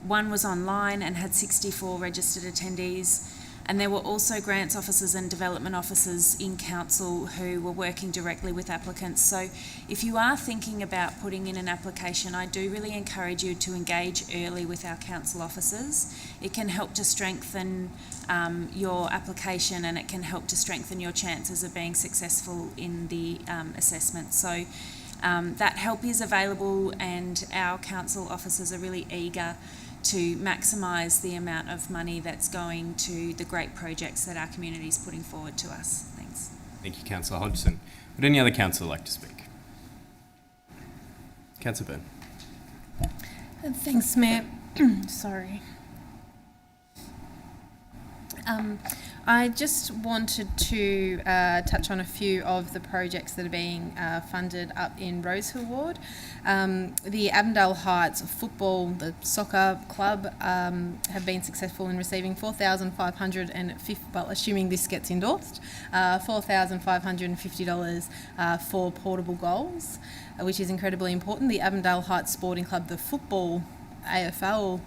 One was online and had 64 registered attendees. And there were also grants officers and development officers in council who were working directly with applicants. So if you are thinking about putting in an application, I do really encourage you to engage early with our council officers. It can help to strengthen your application, and it can help to strengthen your chances of being successful in the assessment. So that help is available, and our council officers are really eager to maximise the amount of money that's going to the great projects that our community is putting forward to us. Thanks. Thank you, Councillor Hodgson. Would any other councillor like to speak? Councillor Byrne. Thanks, Mayor. Sorry. I just wanted to touch on a few of the projects that are being funded up in Rosehill Ward. The Avondale Heights football, the soccer club, have been successful in receiving $4,550, well, assuming this gets endorsed, $4,550 for portable goals, which is incredibly important. The Avondale Heights Sporting Club, the football AFLW,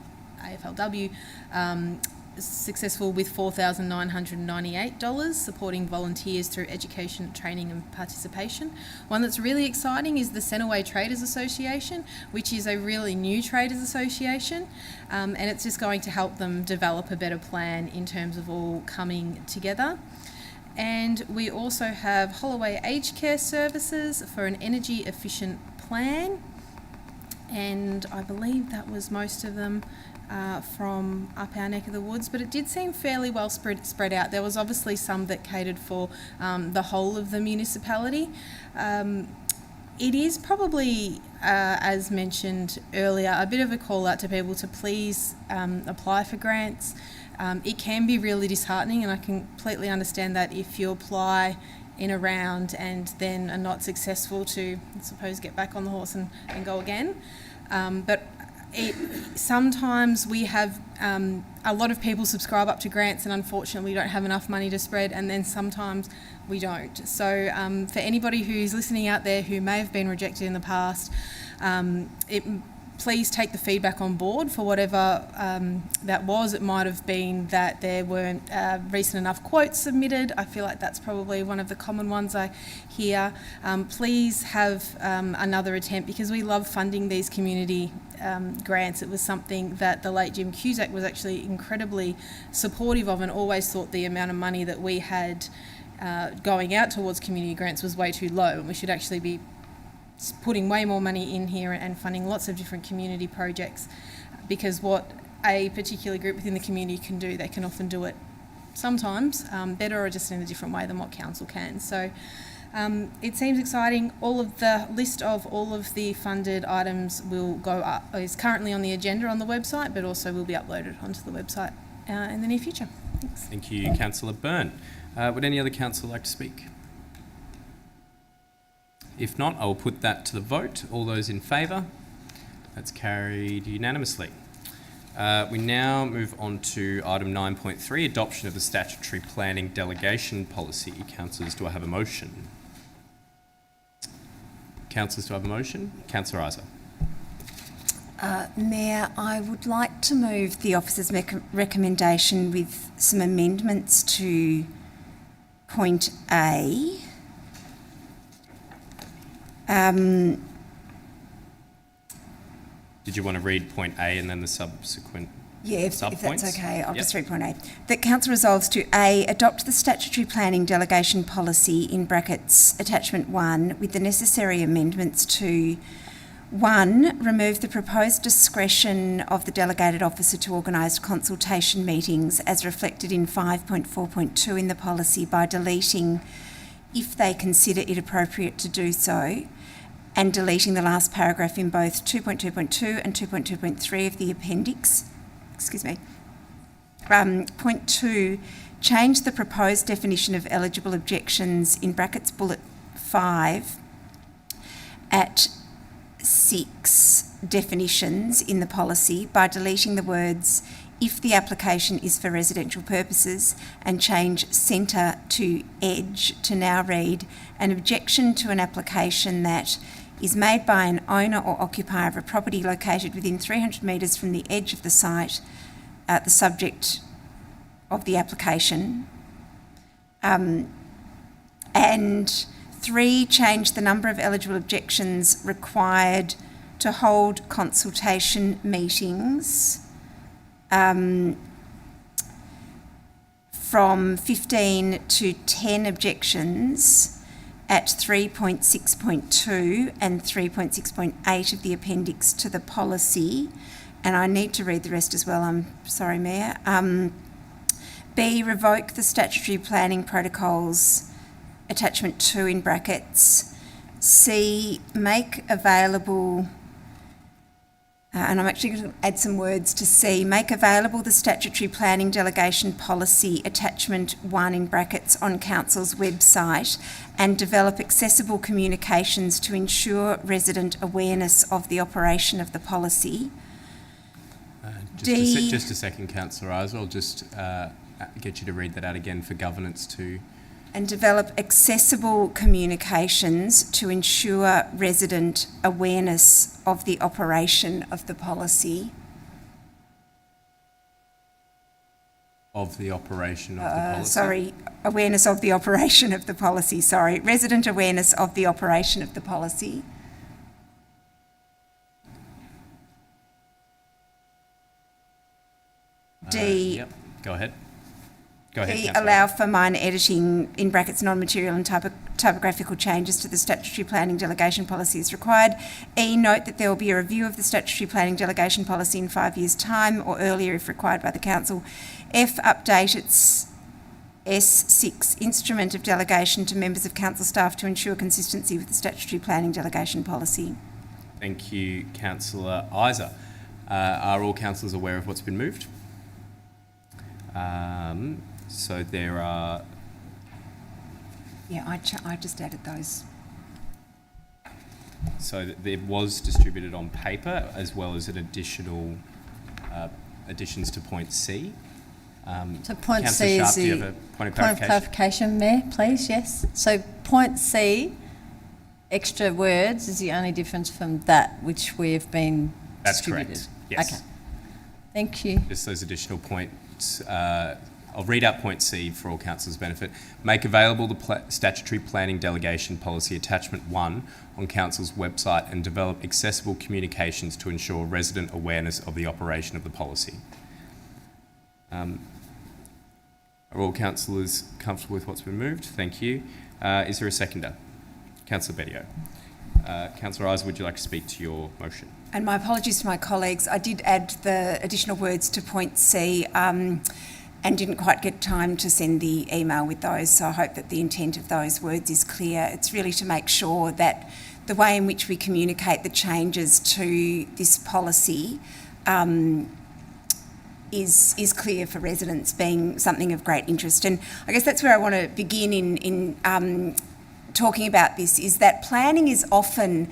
successful with $4,998, supporting volunteers through education, training and participation. One that's really exciting is the Centreway Traders Association, which is a really new traders association, and it's just going to help them develop a better plan in terms of all coming together. And we also have Holloway Aged Care Services for an energy efficient plan, and I believe that was most of them from up our neck of the woods, but it did seem fairly well spread out. There was obviously some that catered for the whole of the municipality. It is probably, as mentioned earlier, a bit of a call out to people to please apply for grants. It can be really disheartening, and I completely understand that if you apply in a round and then are not successful, to, I suppose, get back on the horse and go again. But sometimes we have a lot of people subscribe up to grants, and unfortunately we don't have enough money to spread, and then sometimes we don't. So for anybody who's listening out there who may have been rejected in the past, please take the feedback on board for whatever that was. It might have been that there weren't recent enough quotes submitted. I feel like that's probably one of the common ones I hear. Please have another attempt, because we love funding these community grants. It was something that the late Jim Cusack was actually incredibly supportive of, and always thought the amount of money that we had going out towards community grants was way too low, and we should actually be putting way more money in here and funding lots of different community projects, because what a particular group within the community can do, they can often do it sometimes better, or just in a different way than what council can. So it seems exciting. All of the list of all of the funded items will go up, is currently on the agenda on the website, but also will be uploaded onto the website in the near future. Thanks. Thank you, Councillor Byrne. Would any other councillor like to speak? If not, I will put that to the vote. All those in favour? That's carried unanimously. We now move on to item 9.3, adoption of the statutory planning delegation policy. Councillors, do I have a motion? Councillors, do I have a motion? Councillor Isa. Mayor, I would like to move the officer's recommendation with some amendments to point A. Did you want to read point A and then the subsequent Yeah, if sub-points? that's okay, I'll Yep. just read point A. That Council resolves to A, adopt the statutory planning delegation policy in brackets attachment 1 with the necessary amendments to 1, remove the proposed discretion of the delegated officer to organise consultation meetings as reflected in 5.4.2 in the policy by deleting if they consider it appropriate to do so, and deleting the last paragraph in both 2.2.2 and 2.2.3 of the appendix. Point 2, change the proposed definition of eligible objections in brackets bullet 5 at 6 definitions in the policy by deleting the words if the application is for residential purposes, and change centre to edge to now read an objection to an application that is made by an owner or occupier of a property located within 300 metres from the edge of the site, the subject of the application. And 3, change the number of eligible objections required to hold consultation meetings from 15 to 10 objections at 3.6.2 and 3.6.8 of the appendix to the policy. And I need to read the rest as well, I'm sorry, Mayor. B, revoke the statutory planning protocols attachment 2 in brackets. C, make available, and I'm actually going to add some words to C, make available the statutory planning delegation policy attachment 1 in brackets on Council's website, and develop accessible communications to ensure resident awareness of the operation of the policy. Just a second, Councillor Isa. I'll just get you to read that out again for governance too. And develop accessible communications to ensure resident awareness of the operation of the policy. Of the operation of the policy? Awareness of the operation of the policy, resident awareness of the operation of the policy. D. Yep. Go ahead. D, Councillor. allow for minor editing in brackets non-material and typographical changes to the statutory planning delegation policy as required. E, note that there will be a review of the statutory planning delegation policy in 5 years' time or earlier if required by the Council. F, update its S6 instrument of delegation to members of Council staff to ensure consistency with the statutory planning delegation policy. Thank you, Councillor Isa. Are all councillors aware of what's been moved? So there are... Yeah, I just added those. So there was distributed on paper as well as an additional additions to point C. So point Councillor C Sharp, is do you the have a point of point of clarification, Mayor, please, yes. So point C, extra words, is the only difference from that which we have been That's distributed. correct, yes. Okay, thank you. Just those additional points. I'll read out point C for all councillors' benefit. Make available the statutory planning delegation policy attachment 1 on council's website and develop accessible communications to ensure resident awareness of the operation of the policy. Are all councillors comfortable with what's been moved? Thank you. Is there a seconder? Councillor Bedio. Councillor Isa, would you like to speak to your motion? And my apologies to my colleagues. I did add the additional words to point C and didn't quite get time to send the email with those, so I hope that the intent of those words is clear. It's really to make sure that the way in which we communicate the changes to this policy is clear for residents, being something of great interest. And I guess that's where I want to begin in talking about this is that planning is often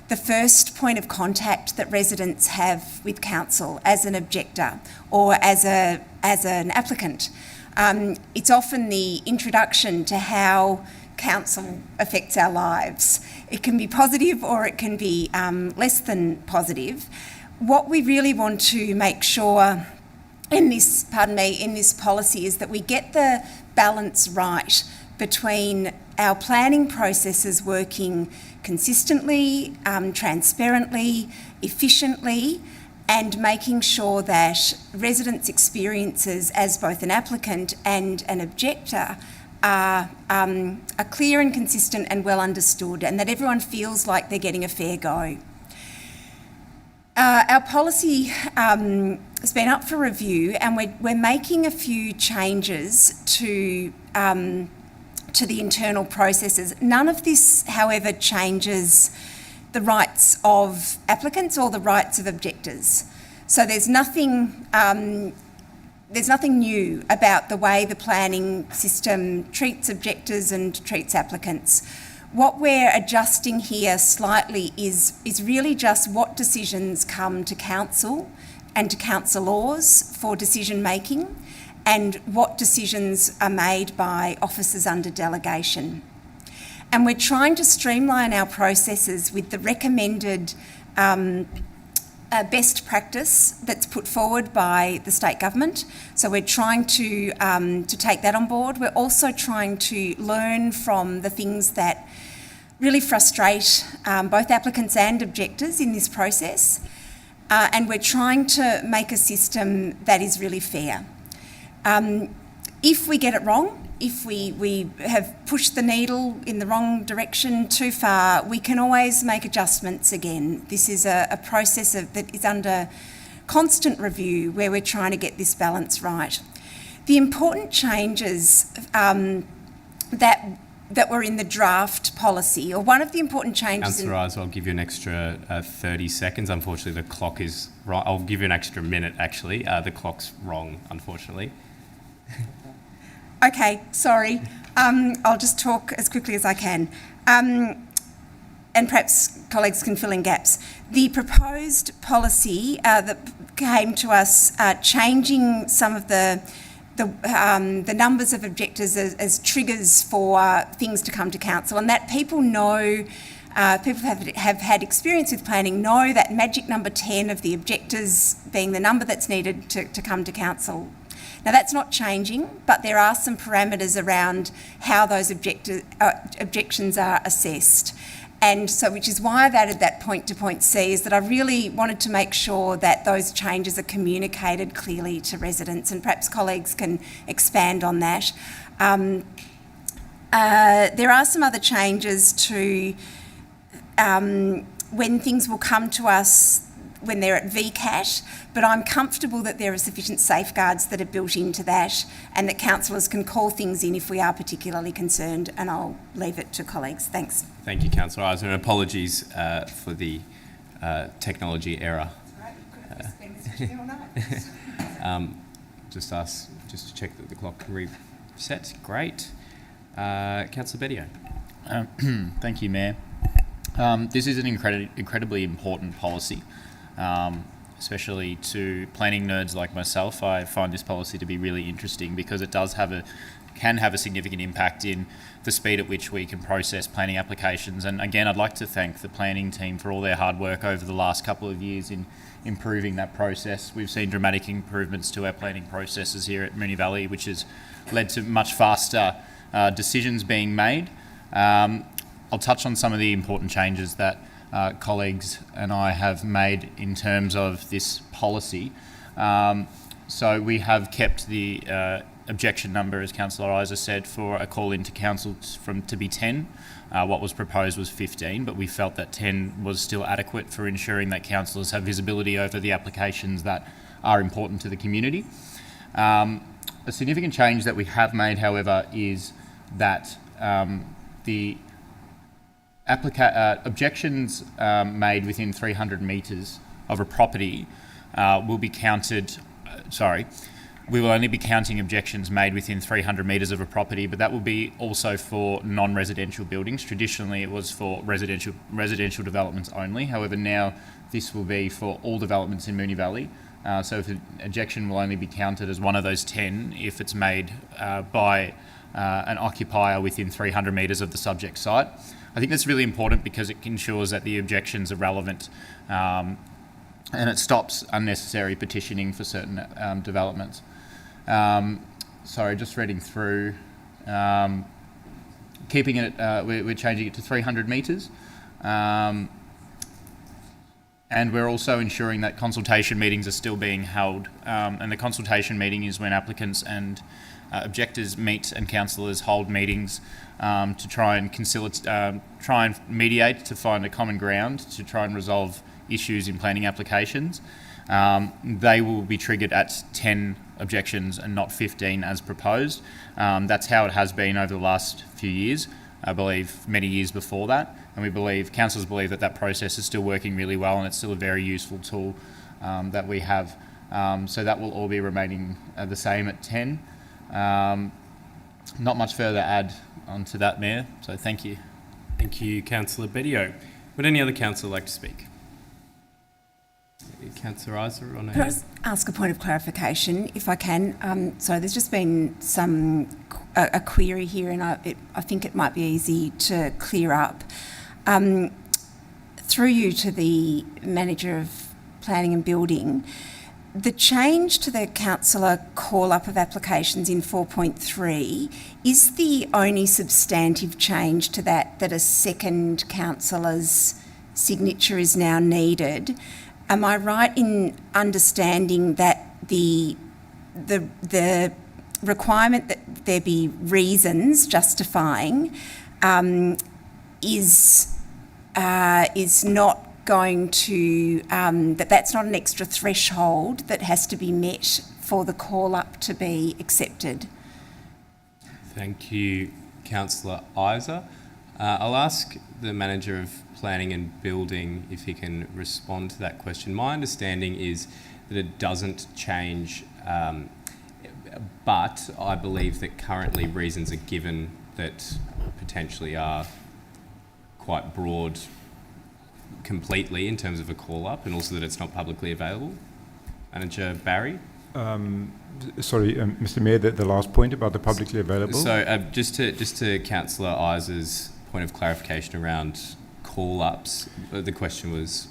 the first point of contact that residents have with council as an objector or as an applicant. It's often the introduction to how council affects our lives. It can be positive or it can be less than positive. What we really want to make sure in this policy is that we get the balance right between our planning processes working consistently, transparently, efficiently, and making sure that residents' experiences as both an applicant and an objector are clear and consistent and well understood, and that everyone feels like they're getting a fair go. Our policy has been up for review, and we're making a few changes to the internal processes. None of this, however, changes the rights of applicants or the rights of objectors. So there's nothing new about the way the planning system treats objectors and treats applicants. What we're adjusting here slightly is really just what decisions come to council and to councillors for decision making, and what decisions are made by officers under delegation. And we're trying to streamline our processes with the recommended best practice that's put forward by the state government. So we're trying to take that on board. We're also trying to learn from the things that really frustrate both applicants and objectors in this process. And we're trying to make a system that is really fair. If we get it wrong, if we have pushed the needle in the wrong direction too far, we can always make adjustments again. This is a process that is under constant review where we're trying to get this balance right. The important changes that were in the draft policy, or one of the important changes... Councillor Eyes, I'll give you an extra 30 seconds. Unfortunately, the clock is right. I'll give you an extra minute, actually. The clock's wrong, unfortunately. Okay, sorry. I'll just talk as quickly as I can. And perhaps colleagues can fill in gaps. The proposed policy that came to us changing some of the numbers of objectors as triggers for things to come to council, and that people know, people have had experience with planning, know that magic number 10 of the objectors being the number that's needed to come to council. Now that's not changing, but there are some parameters around how those objections are assessed. And so, which is why I've added that point to point C, is that I really wanted to make sure that those changes are communicated clearly to residents, and perhaps colleagues can expand on that. There are some other changes to when things will come to us when they're at VCAT, but I'm comfortable that there are sufficient safeguards that are built into that, and that councillors can call things in if we are particularly concerned, and I'll leave it to colleagues. Thanks. Thank you, Councillor Eyes, and apologies for the technology error. Just to check that the clock can reset. Great. Councillor Bedio. Thank you, Mayor. This is an incredibly important policy. Especially to planning nerds like myself, I find this policy to be really interesting because it does can have a significant impact in the speed at which we can process planning applications. And again, I'd like to thank the planning team for all their hard work over the last couple of years in improving that process. We've seen dramatic improvements to our planning processes here at Moonee Valley, which has led to much faster decisions being made. I'll touch on some of the important changes that colleagues and I have made in terms of this policy. So we have kept the objection number, as Councillor Isa said, for a call into council to be 10. What was proposed was 15, but we felt that 10 was still adequate for ensuring that councillors have visibility over the applications that are important to the community. A significant change that we have made, however, is that the objections made within 300 metres of a property will be counted, we will only be counting objections made within 300 metres of a property, but that will be also for non-residential buildings. Traditionally, it was for residential developments only. However, now this will be for all developments in Moonee Valley. So if an objection will only be counted as one of those 10 if it's made by an occupier within 300 metres of the subject site. I think that's really important because it ensures that the objections are relevant and it stops unnecessary petitioning for certain developments. Sorry, just reading through. Keeping it, we're changing it to 300 metres. And we're also ensuring that consultation meetings are still being held. And the consultation meeting is when applicants and objectors meet and councillors hold meetings to try and try and mediate, to find a common ground, to try and resolve issues in planning applications. They will be triggered at 10 objections and not 15 as proposed. That's how it has been over the last few years, I believe many years before that. And we believe, councillors believe that that process is still working really well and it's still a very useful tool that we have. So that will all be remaining the same at 10. Not much further to add onto that, Mayor, so thank you. Thank you, Councillor Bedio. Would any other councillor like to speak? Councillor Isa on Can I ask a point of clarification, if I can? So there's just been a query here, and I think it might be easy to clear up. Through you to the Manager of Planning and Building, the change to the councillor call-up of applications in 4.3 is the only substantive change to that a second councillor's signature is now needed. Am I right in understanding that the requirement that there be reasons justifying is not going to that's not an extra threshold that has to be met for the call-up to be accepted? Thank you, Councillor Isa. I'll ask the Manager of Planning and Building if he can respond to that question. My understanding is that it doesn't change, but I believe that currently reasons are given that potentially are quite broad completely in terms of a call-up, and also that it's not publicly available. Manager Barry? Sorry, Mr. Mayor, the last point about the publicly available. So just to Councillor Isa's point of clarification around call-ups, the question was,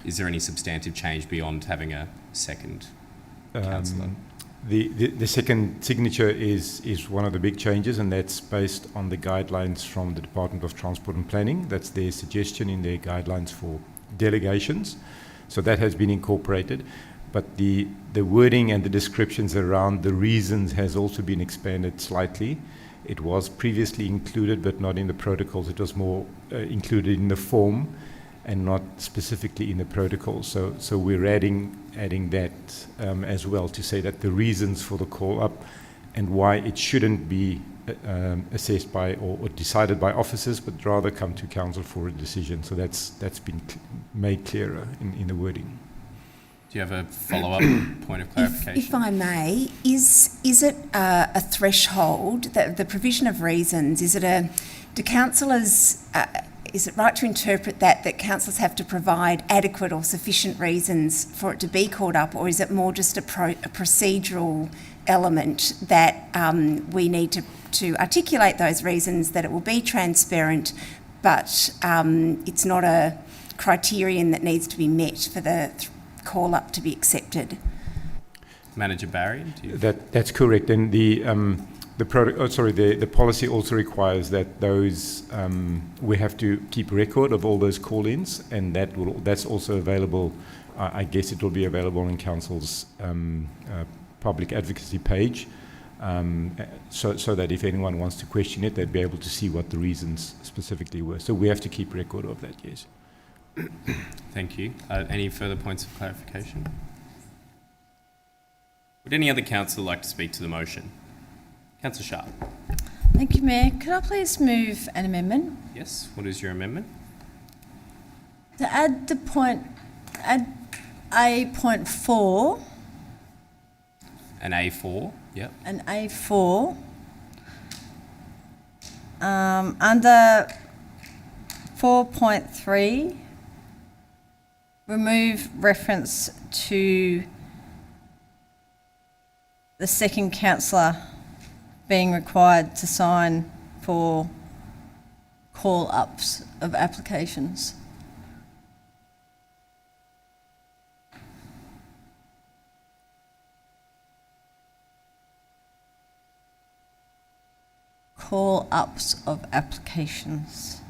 is there any substantive change beyond having a second councillor? The second signature is one of the big changes, and that's based on the guidelines from the Department of Transport and Planning. That's their suggestion in their guidelines for delegations. So that has been incorporated. But the wording and the descriptions around the reasons has also been expanded slightly. It was previously included, but not in the protocols. It was more included in the form and not specifically in the protocol. So we're adding that as well, to say that the reasons for the call-up and why it shouldn't be assessed by or decided by officers, but rather come to council for a decision. So that's been made clearer in the wording. Do you have a follow-up point of clarification? If I may, is it a threshold, the provision of reasons, do councillors, is it right to interpret that councillors have to provide adequate or sufficient reasons for it to be called up, or is it more just a procedural element that we need to articulate those reasons, that it will be transparent, but it's not a criterion that needs to be met for the call-up to be accepted? Manager Barry? That's correct. And the policy also requires that those we have to keep record of all those call-ins, and that's also available. I guess it will be available on council's public advocacy page, so that if anyone wants to question it, they'd be able to see what the reasons specifically were. So we have to keep record of that. Yes. Thank you. Any further points of clarification? Would any other councillor like to speak to the motion? Councillor Sharp. Thank you, Mayor. Could I please move an amendment? Yes. What is your amendment? To add A.4 An A4, yep. An A4. Under 4.3, remove reference to the second councillor being required to sign for call-ups of applications. Call-ups of applications.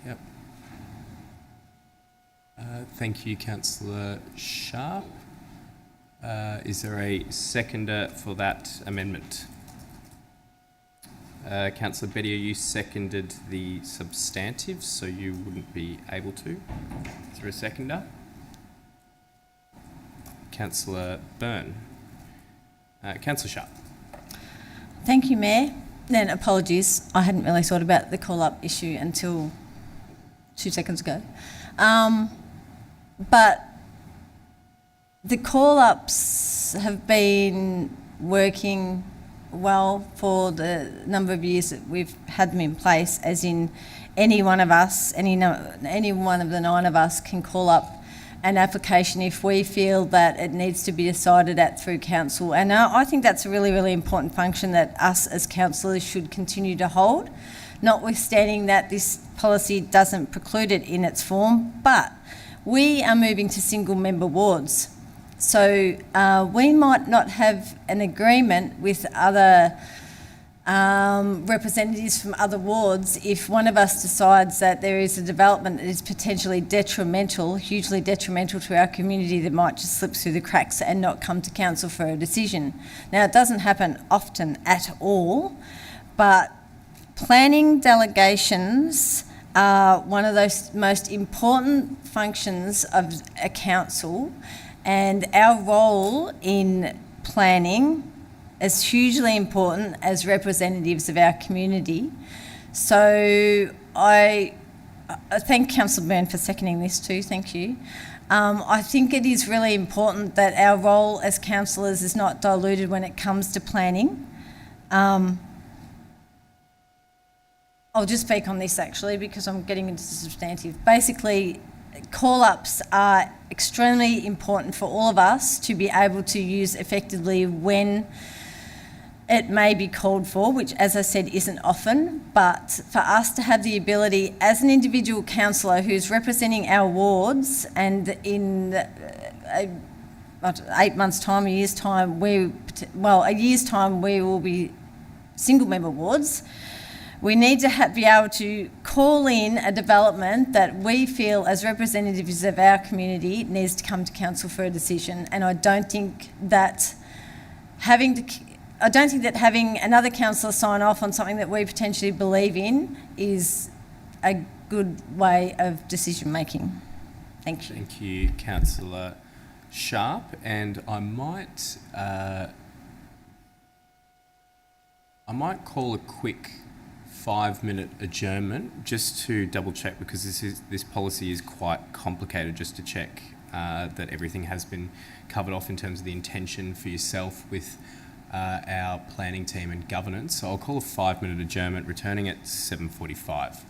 Yep. Thank you, Councillor Sharp. Is there a seconder for that amendment? Councillor Beattie, you seconded the substantive, so you wouldn't be able to. Is there a seconder? Councillor Byrne. Councillor Sharp. Thank you, Mayor. Then apologies, I hadn't really thought about the call-up issue until 2 seconds ago. But the call-ups have been working well for the number of years that we've had them in place, as in any one of us, any one of the 9 of us can call up an application if we feel that it needs to be decided at through council. And I think that's a really, really important function that us as councillors should continue to hold, notwithstanding that this policy doesn't preclude it in its form. But we are moving to single member wards. So we might not have an agreement with other representatives from other wards if one of us decides that there is a development that is potentially detrimental, hugely detrimental to our community, that might just slip through the cracks and not come to council for a decision. Now, it doesn't happen often at all, but planning delegations are one of those most important functions of a council, and our role in planning is hugely important as representatives of our community. So I thank Councillor Byrne for seconding this too, thank you. I think it is really important that our role as councillors is not diluted when it comes to planning. I'll just speak on this actually because I'm getting into the substantive. Basically, call-ups are extremely important for all of us to be able to use effectively when it may be called for, which, as I said, isn't often, but for us to have the ability as an individual councillor who's representing our wards, and in 8 months' time, a year's time, we will be single-member wards. We need to be able to call in a development that we feel as representatives of our community needs to come to council for a decision, and I don't think that having another councillor sign off on something that we potentially believe in is a good way of decision making. Thank you. Thank you, Councillor Sharp. And I might call a quick 5-minute adjournment just to double check, because this policy is quite complicated, just to check that everything has been covered off in terms of the intention for yourself with our planning team and governance. So I'll call a 5-minute adjournment, returning at 7:45.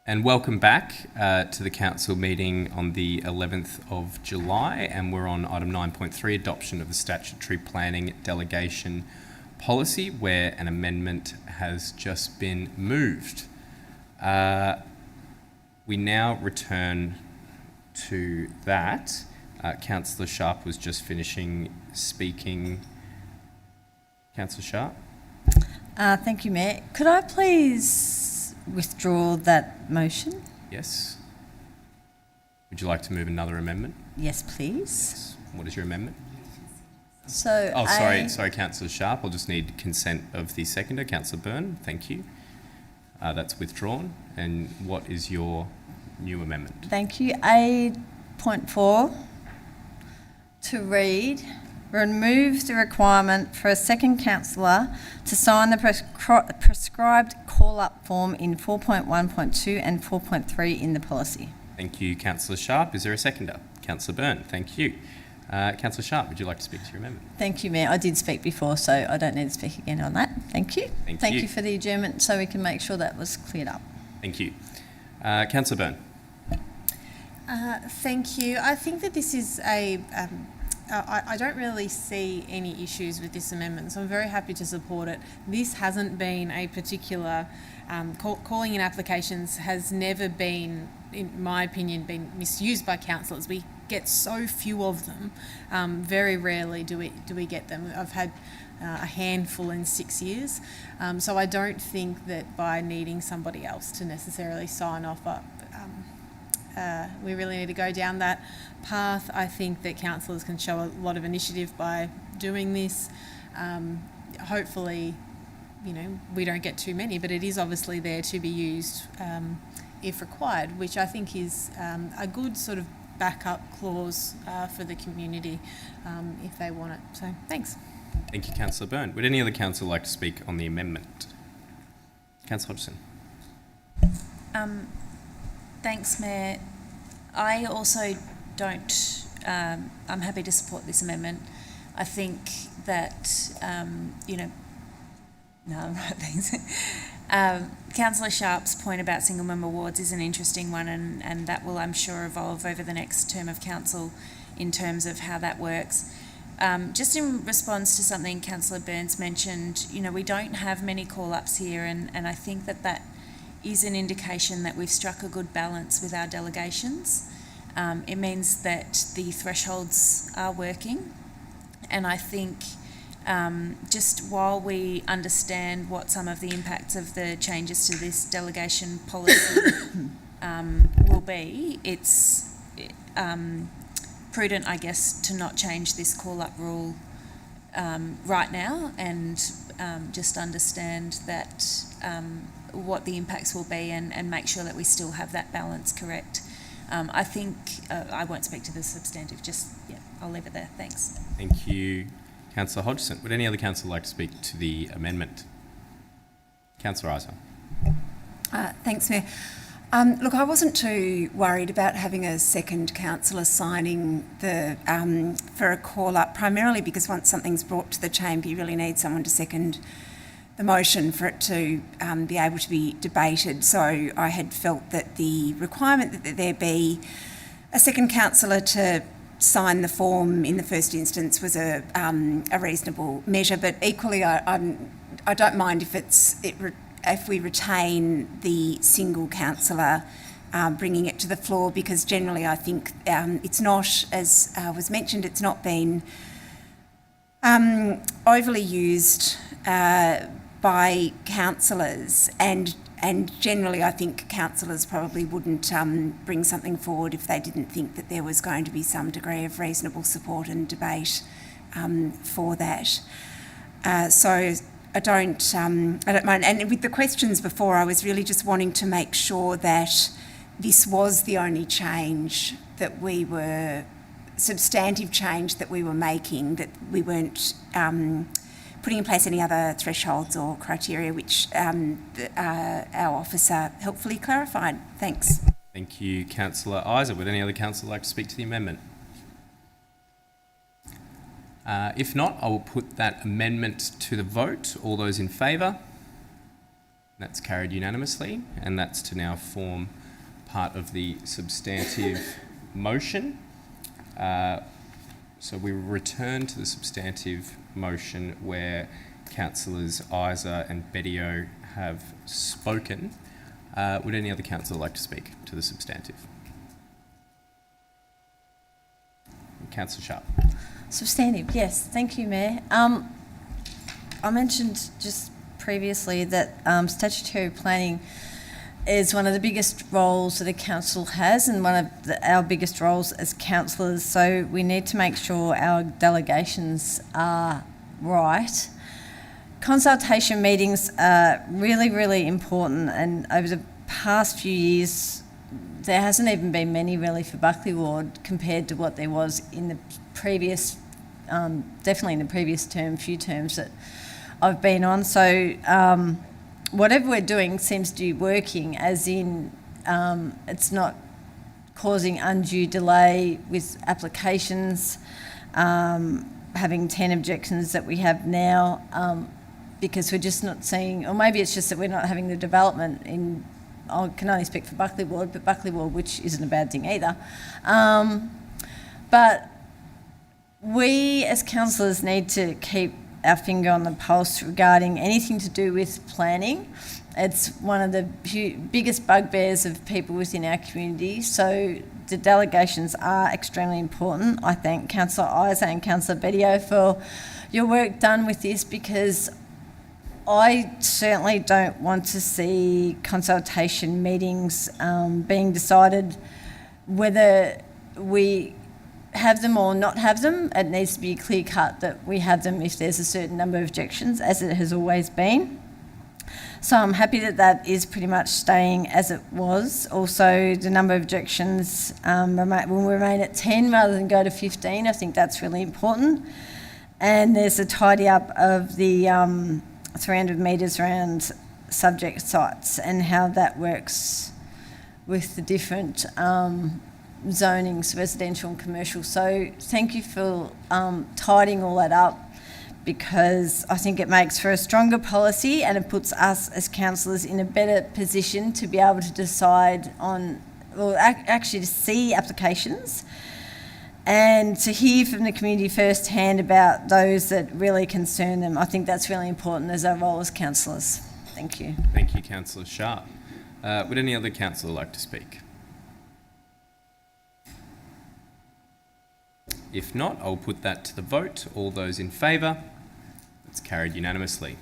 And welcome back to the Council meeting on the 11th of July, and we're on item 9.3, adoption of the statutory planning delegation policy, where an amendment has just been moved. We now return to that. Councillor Sharp was just finishing speaking. Councillor Sharp? Thank you, Mayor. Could I please withdraw that motion? Yes. Would you like to move another amendment? Yes, please. Yes. What is your amendment? So, sorry, Councillor Sharp. I'll just need consent of the seconder, Councillor Byrne. Thank you. That's withdrawn. And what is your new amendment? Thank you. A.4 to read, remove the requirement for a second councillor to sign the prescribed call-up form in 4.1.2 and 4.3 in the policy. Thank you, Councillor Sharp. Is there a seconder? Councillor Byrne. Thank you. Councillor Sharp, would you like to speak to your amendment? Thank you, Mayor. I did speak before, so I don't need to speak again on that. Thank you. Thank you for the adjournment so we can make sure that was cleared up. Thank you. Councillor Byrne. Thank you. I think that this is I don't really see any issues with this amendment, so I'm very happy to support it. This hasn't been a particular, calling in applications has never been, in my opinion, been misused by councillors. We get so few of them. Very rarely do we get them. I've had a handful in 6 years. So I don't think that by needing somebody else to necessarily sign off we really need to go down that path. I think that councillors can show a lot of initiative by doing this. Hopefully, we don't get too many, but it is obviously there to be used if required, which I think is a good sort of backup clause for the community if they want it. So, thanks. Thank you, Councillor Byrne. Would any other councillor like to speak on the amendment? Councillor Hodgson. Thanks, Mayor. I also don't, I'm happy to support this amendment. I think that, no, I'm right, thanks. Councillor Sharp's point about single member wards is an interesting one, and that will, I'm sure, evolve over the next term of council in terms of how that works. Just in response to something Councillor Burns mentioned, we don't have many call-ups here, and I think that is an indication that we've struck a good balance with our delegations. It means that the thresholds are working, and I think just while we understand what some of the impacts of the changes to this delegation policy will be, it's prudent, I guess, to not change this call-up rule right now, and just understand that what the impacts will be, and make sure that we still have that balance correct. I think I won't speak to the substantive, I'll leave it there. Thanks. Thank you, Councillor Hodgson. Would any other councillor like to speak to the amendment? Councillor Isa. Thanks, Mayor. Look, I wasn't too worried about having a second councillor signing for a call-up, primarily because once something's brought to the chamber, you really need someone to second the motion for it to be able to be debated. So I had felt that the requirement that there be a second councillor to sign the form in the first instance was a reasonable measure. But equally, I don't mind if we retain the single councillor bringing it to the floor, because generally I think it's not, as was mentioned, it's not been overly used by councillors, and generally I think councillors probably wouldn't bring something forward if they didn't think that there was going to be some degree of reasonable support and debate for that. So I don't mind. And with the questions before, I was really just wanting to make sure that this was the only change that we were, substantive change that we were making, that we weren't putting in place any other thresholds or criteria, which our officer helpfully clarified. Thanks. Thank you, Councillor Isa. Would any other councillor like to speak to the amendment? If not, I will put that amendment to the vote. All those in favour? That's carried unanimously, and that's to now form part of the substantive motion. So we return to the substantive motion where Councillors Isa and Bedio have spoken. Would any other councillor like to speak to the substantive? Councillor Sharp. Substantive, yes. Thank you, Mayor. I mentioned just previously that statutory planning is one of the biggest roles that a council has and one of our biggest roles as councillors. So we need to make sure our delegations are right. Consultation meetings are really, really important, and over the past few years there hasn't even been many really for Buckley Ward compared to what there was in the previous, definitely in the previous few terms that I've been on. So whatever we're doing seems to be working, as in it's not causing undue delay with applications, having 10 objections that we have now, because we're just not seeing, or maybe it's just that we're not having the development in, I can only speak for Buckley Ward, but Buckley Ward, which isn't a bad thing either. But we as councillors need to keep our finger on the pulse regarding anything to do with planning. It's one of the biggest bugbears of people within our community, so the delegations are extremely important. I thank Councillor Isa and Councillor Bedio for your work done with this, because I certainly don't want to see consultation meetings being decided whether we have them or not have them. It needs to be clear cut that we have them if there's a certain number of objections, as it has always been. So I'm happy that that is pretty much staying as it was. Also, the number of objections will remain at 10 rather than go to 15. I think that's really important. And there's a tidy up of the 300 metres around subject sites and how that works with the different zonings, residential and commercial. So thank you for tidying all that up, because I think it makes for a stronger policy and it puts us as councillors in a better position to be able to decide on, well, actually to see applications and to hear from the community firsthand about those that really concern them. I think that's really important as our role as councillors. Thank you. Thank you, Councillor Sharp. Would any other councillor like to speak? If not, I'll put that to the vote. All those in favour? It's carried unanimously.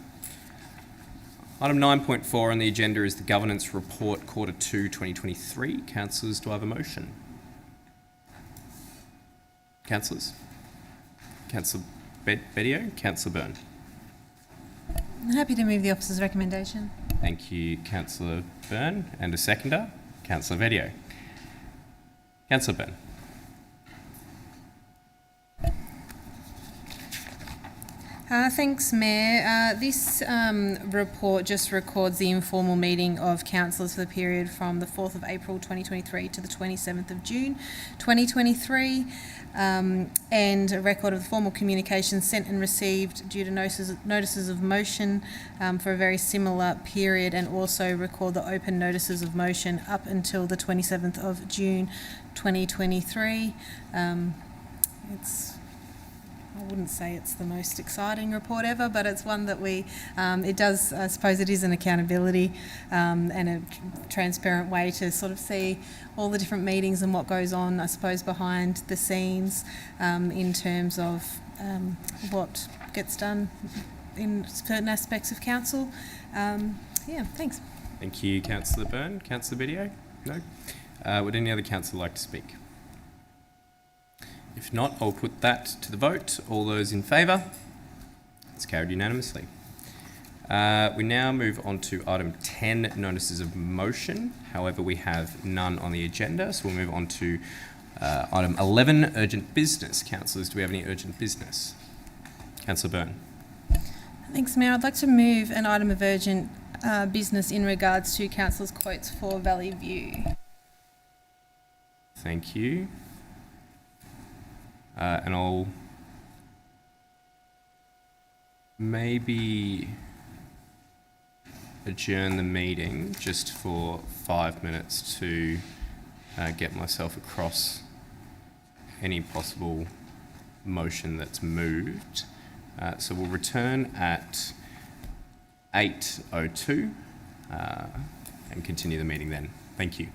Item 9.4 on the agenda is the Governance Report Quarter 2 2023. Councillors, do I have a motion? Councillors? Councillor Bedio, Councillor Byrne. I'm happy to move the officer's recommendation. Thank you, Councillor Byrne. And a seconder, Councillor Bedio. Councillor Byrne. Thanks, Mayor. This report just records the informal meeting of councillors for the period from the 4th of April 2023 to the 27th of June 2023, and a record of the formal communications sent and received due to notices of motion for a very similar period, and also record the open notices of motion up until the 27th of June 2023. I wouldn't say it's the most exciting report ever, but it's one that it does, I suppose it is an accountability and a transparent way to sort of see all the different meetings and what goes on, I suppose, behind the scenes in terms of what gets done in certain aspects of council. Yeah, thanks. Thank you, Councillor Byrne. Councillor Bedio? No? Would any other councillor like to speak? If not, I'll put that to the vote. All those in favour? It's carried unanimously. We now move on to item 10, notices of motion. However, we have none on the agenda, so we'll move on to item 11, urgent business. Councillors, do we have any urgent business? Councillor Byrne. Thanks, Mayor. I'd like to move an item of urgent business in regards to councillors' quotes for Valley View. Thank you. And I'll adjourn the meeting just for 5 minutes to get myself across any possible motion that's moved. So we'll return at 8:02 and continue the meeting then. Thank you.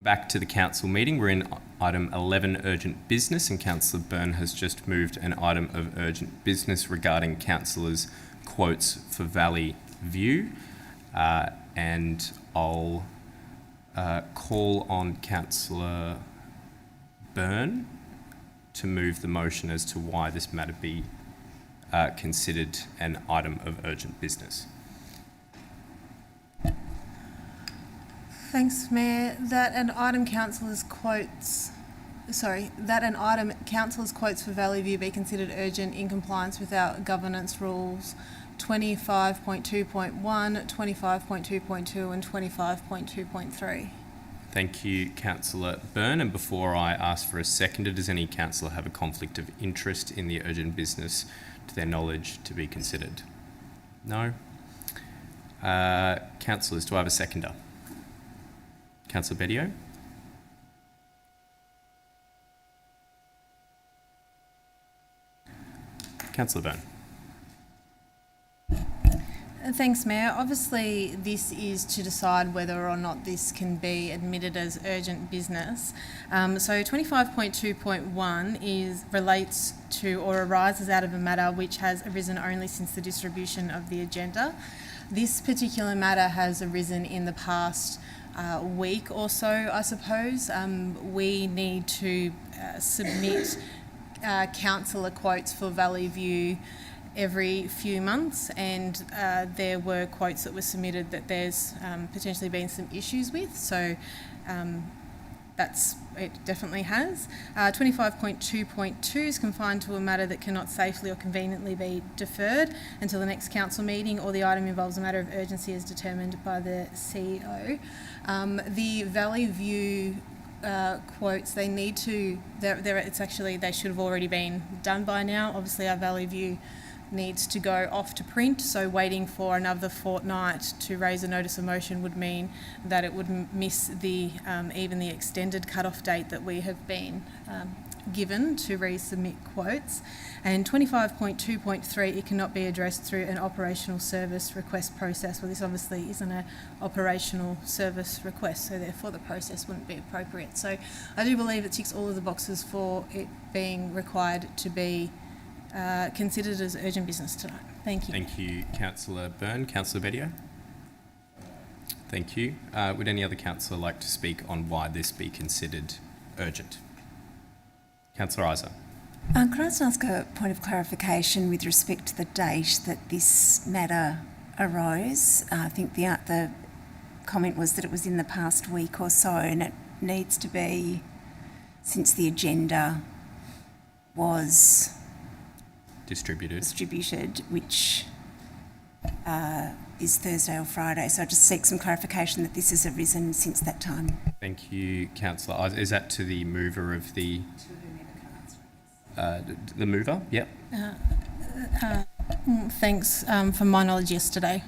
Back to the council meeting. We're in item 11, urgent business, and Councillor Byrne has just moved an item of urgent business regarding councillors' quotes for Valley View. And I'll call on Councillor Byrne to move the motion as to why this matter be considered an item of urgent business. Thanks, Mayor. That an item councillors' quotes for Valley View be considered urgent in compliance with our governance rules 25.2.1, 25.2.2 and 25.2.3. Thank you, Councillor Byrne. And before I ask for a seconder, does any councillor have a conflict of interest in the urgent business to their knowledge to be considered? No? Councillors, do I have a seconder? Councillor Bedio? Councillor Byrne. Thanks, Mayor. Obviously, this is to decide whether or not this can be admitted as urgent business. So 25.2.1 relates to or arises out of a matter which has arisen only since the distribution of the agenda. This particular matter has arisen in the past week or so, I suppose. We need to submit councillor quotes for Valley View every few months, and there were quotes that were submitted that there's potentially been some issues with, so it definitely has. 25.2.2 is confined to a matter that cannot safely or conveniently be deferred until the next council meeting, or the item involves a matter of urgency as determined by the CEO. The Valley View quotes, they need to, they should have already been done by now. Obviously our Valley View needs to go off to print, so waiting for another fortnight to raise a notice of motion would mean that it would miss the even the extended cut-off date that we have been given to resubmit quotes. And 25.2.3, it cannot be addressed through an operational service request process. Well, this obviously isn't an operational service request, so therefore the process wouldn't be appropriate. So I do believe it ticks all of the boxes for it being required to be considered as urgent business tonight. Thank you. Thank you, Councillor Byrne. Councillor Bedio? Thank you. Would any other councillor like to speak on why this be considered urgent? Councillor Isa. Could I just ask a point of clarification with respect to the date that this matter arose? I think the comment was that it was in the past week or so, and it needs to be since the agenda was distributed, which is Thursday or Friday. So I just seek some clarification that this has arisen since that time. Thank you, Councillor. Is that to the mover of the... the mover? Yep. Thanks. From my knowledge, yesterday.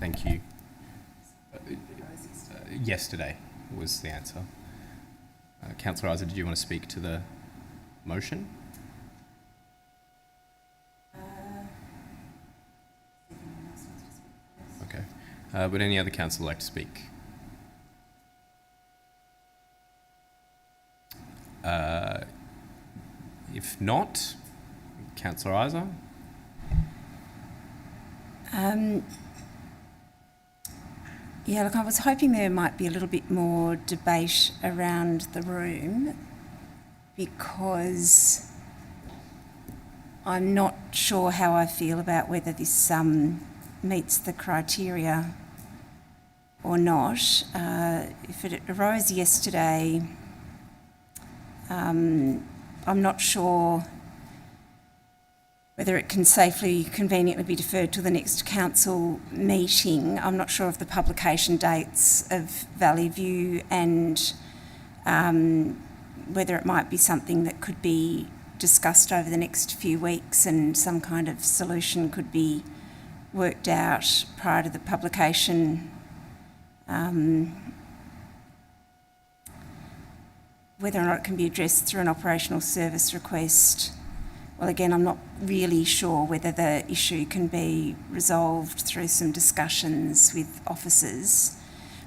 Thank you. Yesterday was the answer. Councillor Isa, did you want to speak to the motion? Okay. Would any other councillor like to speak? If not, Councillor Isa. Yeah, look, I was hoping there might be a little bit more debate around the room, because I'm not sure how I feel about whether this meets the criteria or not. If it arose yesterday, I'm not sure whether it can safely, conveniently be deferred to the next council meeting. I'm not sure of the publication dates of Valley View, and whether it might be something that could be discussed over the next few weeks and some kind of solution could be worked out prior to the publication. Whether or not it can be addressed through an operational service request. Well, again, I'm not really sure whether the issue can be resolved through some discussions with officers,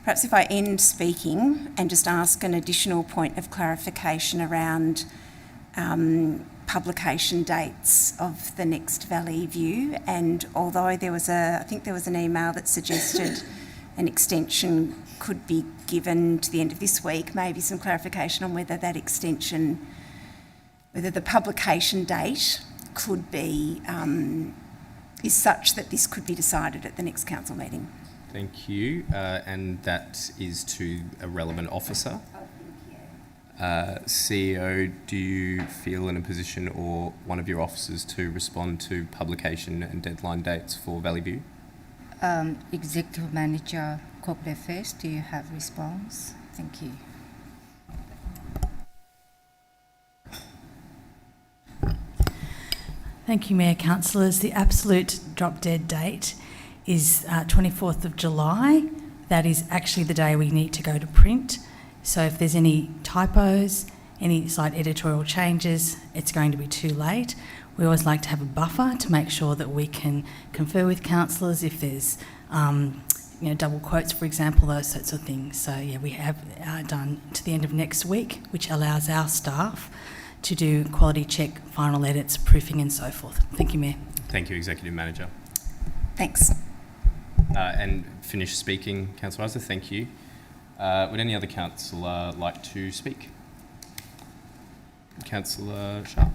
Perhaps if I end speaking and just ask an additional point of clarification around publication dates of the next Valley View, and although I think there was an email that suggested an extension could be given to the end of this week, maybe some clarification on whether that extension, whether the publication date could be, is such that this could be decided at the next council meeting. Thank you. And that is to a relevant officer. CEO, do you feel in a position or one of your officers to respond to publication and deadline dates for Valley View? Executive Manager, Corporate Affairs, do you have response? Thank you. Thank you, Mayor, Councillors. The absolute drop-dead date is 24th of July. That is actually the day we need to go to print. So if there's any typos, any slight editorial changes, it's going to be too late. We always like to have a buffer to make sure that we can confer with councillors if there's double quotes, for example, those sorts of things. So yeah, we have done to the end of next week, which allows our staff to do quality check, final edits, proofing and so forth. Thank you, Mayor. Thank you, Executive Manager. Thanks. And finish speaking, Councillor Isaac, thank you. Would any other councillor like to speak? Councillor Sharp.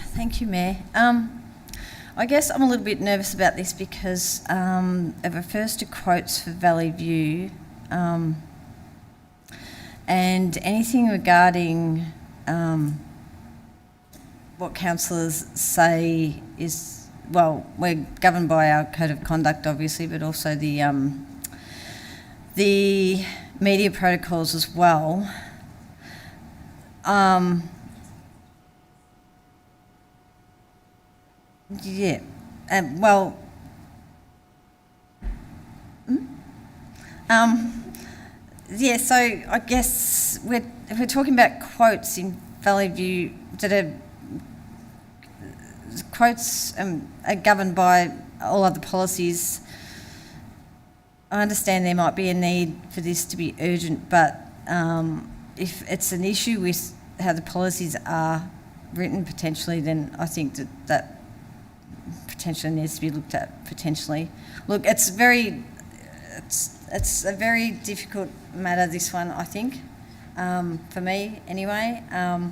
Thank you, Mayor. I guess I'm a little bit nervous about this because it refers to quotes for Valley View, and anything regarding what councillors say is, well, we're governed by our code of conduct, obviously, but also the media protocols as well. Yeah, well, yeah, so I guess if we're talking about quotes in Valley View that are quotes are governed by all other policies, I understand there might be a need for this to be urgent, but if it's an issue with how the policies are written potentially, then I think that potentially needs to be looked at potentially. Look, it's a very difficult matter, this one, I think, for me anyway. I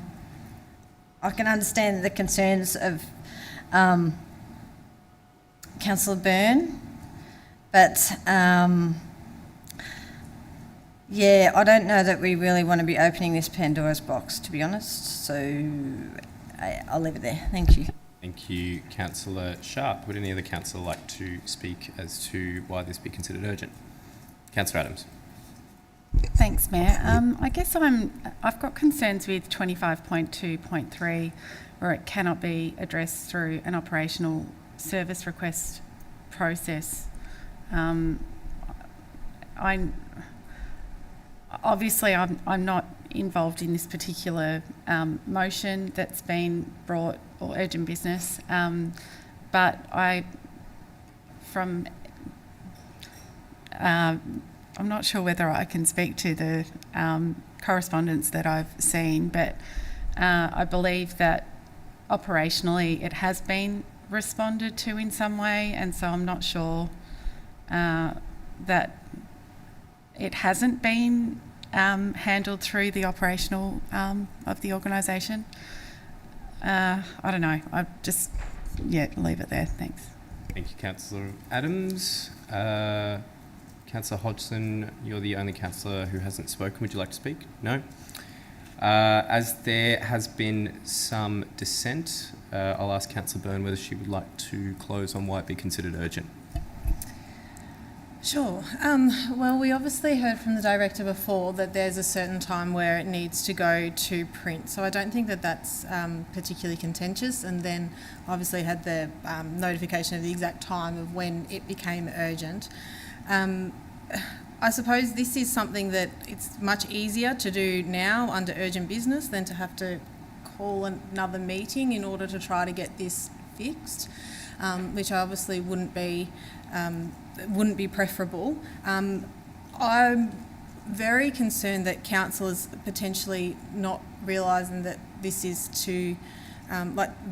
can understand the concerns of Councillor Byrne, but yeah, I don't know that we really want to be opening this Pandora's box, to be honest, so I'll leave it there. Thank you. Thank you, Councillor Sharp. Would any other councillor like to speak as to why this be considered urgent? Councillor Adams. Thanks, Mayor. I guess I've got concerns with 25.2.3, where it cannot be addressed through an operational service request process. Obviously, I'm not involved in this particular motion that's been brought, or urgent business, but I'm not sure whether I can speak to the correspondence that I've seen, but I believe that operationally it has been responded to in some way, and so I'm not sure that it hasn't been handled through the operational of the organisation. I don't know. I just, leave it there. Thanks. Thank you, Councillor Adams. Councillor Hodgson, you're the only councillor who hasn't spoken. Would you like to speak? No? As there has been some dissent, I'll ask Councillor Byrne whether she would like to close on why it be considered urgent. Sure. Well, we obviously heard from the Director before that there's a certain time where it needs to go to print. So I don't think that that's particularly contentious. And then obviously had the notification of the exact time of when it became urgent. I suppose this is something that it's much easier to do now under urgent business than to have to call another meeting in order to try to get this fixed, which obviously wouldn't be preferable. very concerned that councillors potentially not realising that this is to,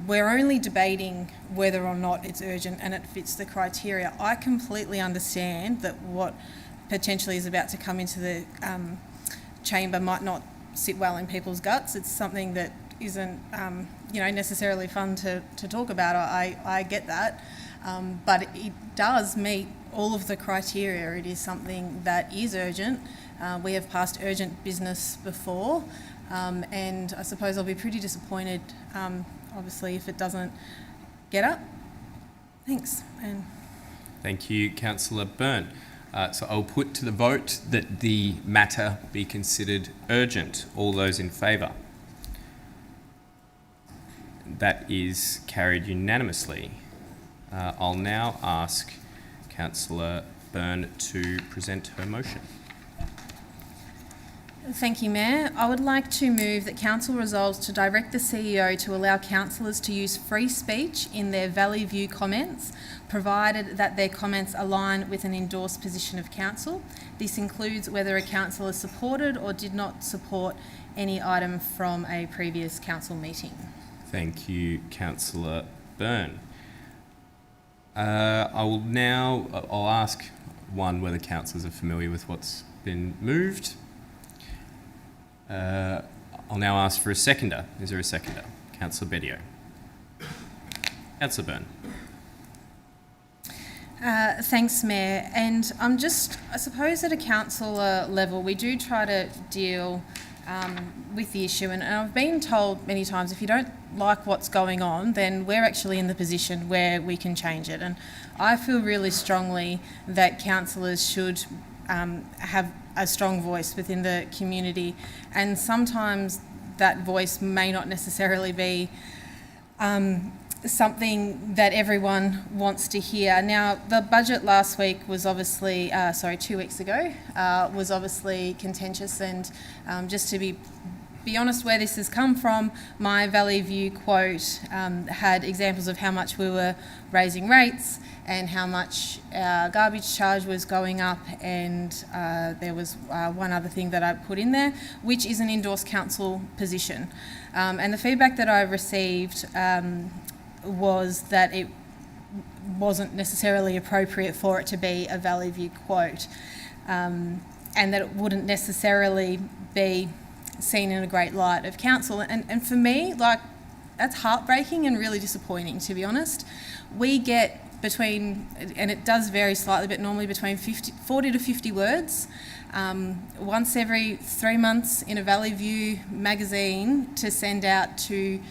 we're only debating whether or not it's urgent and it fits the criteria. I completely understand that what potentially is about to come into the chamber might not sit well in people's guts. It's something that isn't, necessarily fun to talk about. I get that, but it does meet all of the criteria. It is something that is urgent. We have passed urgent business before, and I suppose I'll be pretty disappointed, obviously, if it doesn't get up. Thanks. And Thank you, Councillor Byrne. So I'll put to the vote that the matter be considered urgent. All those in favour? That is carried unanimously. I'll now ask Councillor Byrne to present her motion. Thank you, Mayor. I would like to move that Council resolves to direct the CEO to allow councillors to use free speech in their Valley View comments, provided that their comments align with an endorsed position of Council. This includes whether a councillor supported or did not support any item from a previous Council meeting. Thank you, Councillor Byrne. I'll ask one whether councillors are familiar with what's been moved. I'll now ask for a seconder. Is there a seconder? Councillor Bedio. Councillor Byrne. Thanks, Mayor. And I suppose at a councillor level, we do try to deal with the issue. And I've been told many times, if you don't like what's going on, then we're actually in the position where we can change it. And I feel really strongly that councillors should have a strong voice within the community, and sometimes that voice may not necessarily be something that everyone wants to hear. Now, the budget last week was obviously, 2 weeks ago, was obviously contentious, and just to be honest where this has come from, my Valley View quote had examples of how much we were raising rates and how much our garbage charge was going up, and there was one other thing that I put in there, which is an endorsed council position. And the feedback that I received was that it wasn't necessarily appropriate for it to be a Valley View quote, and that it wouldn't necessarily be seen in a great light of council. And for me, that's heartbreaking and really disappointing, to be honest. We get between, and it does vary slightly, but normally between 40 to 50 words once every 3 months in a Valley View magazine to send out to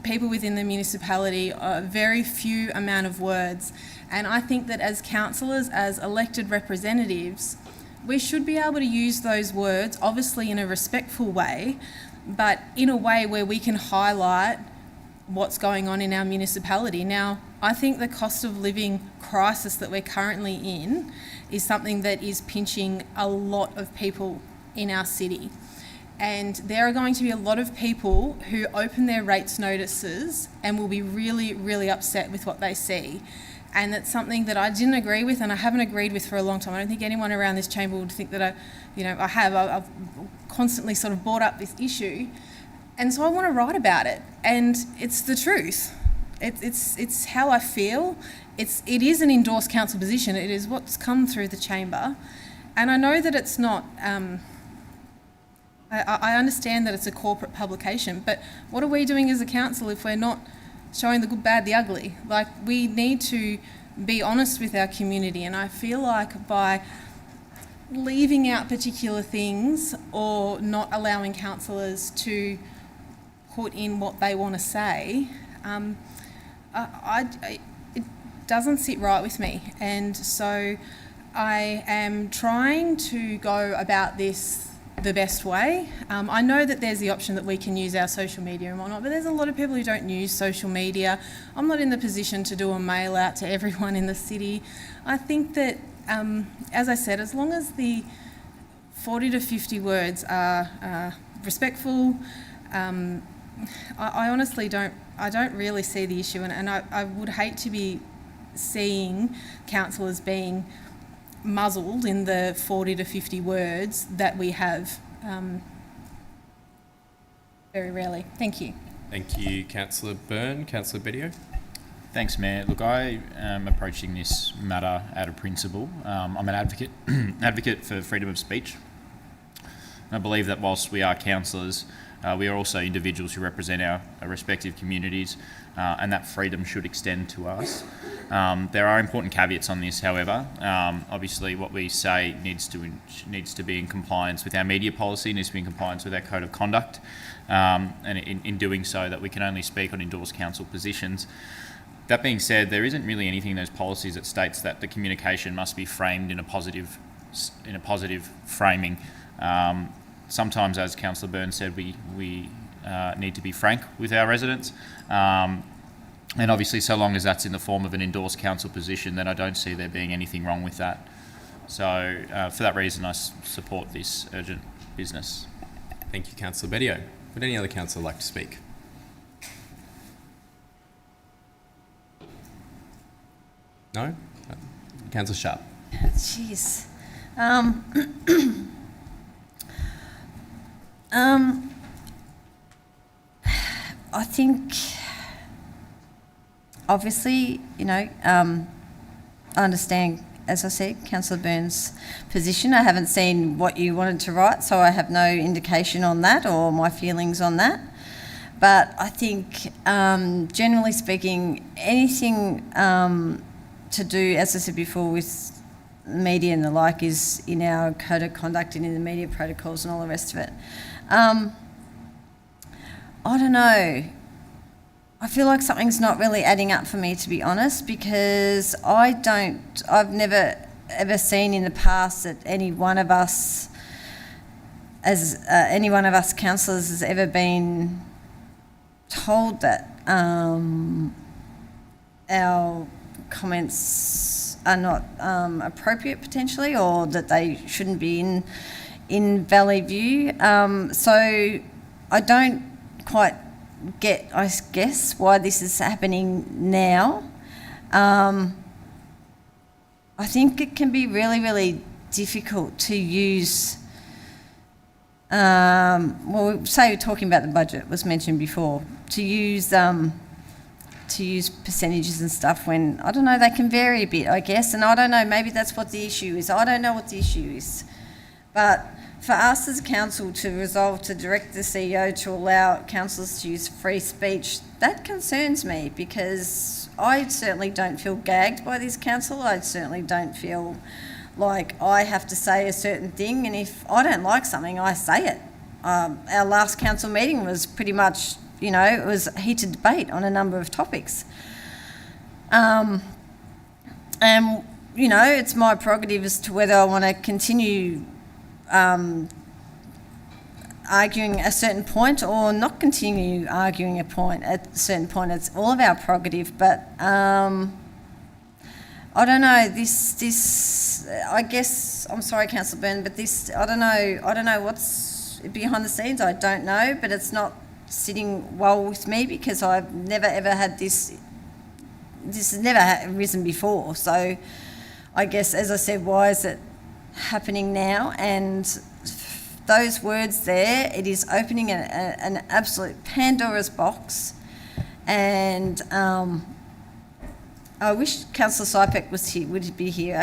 people within the municipality, a very few amount of words. And I think that as councillors, as elected representatives, we should be able to use those words, obviously in a respectful way, but in a way where we can highlight what's going on in our municipality. Now, I think the cost of living crisis that we're currently in is something that is pinching a lot of people in our city. And there are going to be a lot of people who open their rates notices and will be really, really upset with what they see. And that's something that I didn't agree with, and I haven't agreed with for a long time. I don't think anyone around this chamber would think that I've constantly sort of brought up this issue. And so I want to write about it. And it's the truth. It's how I feel. It is an endorsed council position. It is what's come through the chamber. And I know that it's not... I understand that it's a corporate publication, but what are we doing as a council if we're not showing the good, bad, the ugly? We need to be honest with our community, and I feel like by leaving out particular things or not allowing councillors to put in what they want to say, it doesn't sit right with me. And so I am trying to go about this the best way. I know that there's the option that we can use our social media and whatnot, but there's a lot of people who don't use social media. I'm not in the position to do a mail out to everyone in the city. I think that, as I said, as long as the 40 to 50 words are respectful, I honestly don't really see the issue, and I would hate to be seeing councillors being muzzled in the 40 to 50 words that we have very rarely. Thank you. Thank you, Councillor Byrne. Councillor Bedio. Thanks, Mayor. Look, I am approaching this matter out of principle. I'm an advocate for freedom of speech. I believe that whilst we are councillors, we are also individuals who represent our respective communities, and that freedom should extend to us. There are important caveats on this, however. Obviously, what we say needs to be in compliance with our media policy, needs to be in compliance with our code of conduct, and in doing so, that we can only speak on endorsed council positions. That being said, there isn't really anything in those policies that states that the communication must be framed in a positive framing. Sometimes, as Councillor Byrne said, we need to be frank with our residents. And obviously, so long as that's in the form of an endorsed council position, then I don't see there being anything wrong with that. So, for that reason, I support this urgent business. Thank you, Councillor Bedio. Would any other councillor like to speak? No? Councillor Sharp. Jeez. I think, obviously, I understand, as I said, Councillor Byrne's position. I haven't seen what you wanted to write, so I have no indication on that or my feelings on that. But I think, generally speaking, anything to do, as I said before, with media and the like is in our code of conduct and in the media protocols and all the rest of it. I don't know. I feel like something's not really adding up for me, to be honest, because I've never ever seen in the past that any one of us councillors has ever been told that our comments are not appropriate potentially, or that they shouldn't be in Valley View. So I don't quite get, I guess, why this is happening now. I think it can be really, really difficult to use. Well, say we're talking about the budget, was mentioned before, to use percentages and stuff when, I don't know, they can vary a bit, I guess, and I don't know, maybe that's what the issue is. I don't know what the issue is. But for us as a council to resolve to direct the CEO to allow councillors to use free speech, that concerns me, because I certainly don't feel gagged by this council. I certainly don't feel like I have to say a certain thing, and if I don't like something, I say it. Our last council meeting was pretty much, it was a heated debate on a number of topics. And, it's my prerogative as to whether I want to continue arguing a certain point or not continue arguing a point at a certain point. It's all of our prerogative, but I don't know, this I guess, I'm sorry, Councillor Byrne, but this, I don't know what's behind the scenes. I don't know, but it's not sitting well with me, because I've never ever had this has never risen before. So I guess, as I said, why is it happening now? And those words there, it is opening an absolute Pandora's box. And I wish Councillor Sypek was here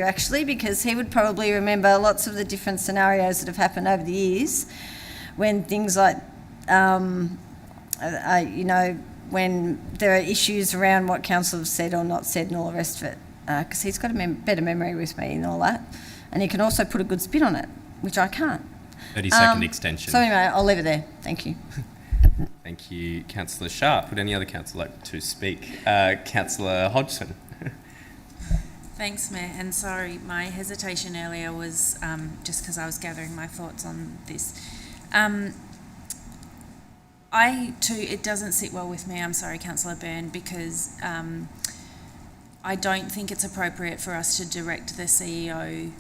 actually, because he would probably remember lots of the different scenarios that have happened over the years when things like, when there are issues around what council have said or not said and all the rest of it, because he's got a better memory with me and all that, and he can also put a good spin on it, which I can't. 30-second extension. So anyway, I'll leave it there. Thank you. Thank you, Councillor Sharp. Would any other councillor like to speak? Councillor Hodgson. Thanks, Mayor, and sorry, my hesitation earlier was just because I was gathering my thoughts on this. It doesn't sit well with me, I'm sorry, Councillor Byrne, because I don't think it's appropriate for us to direct the CEO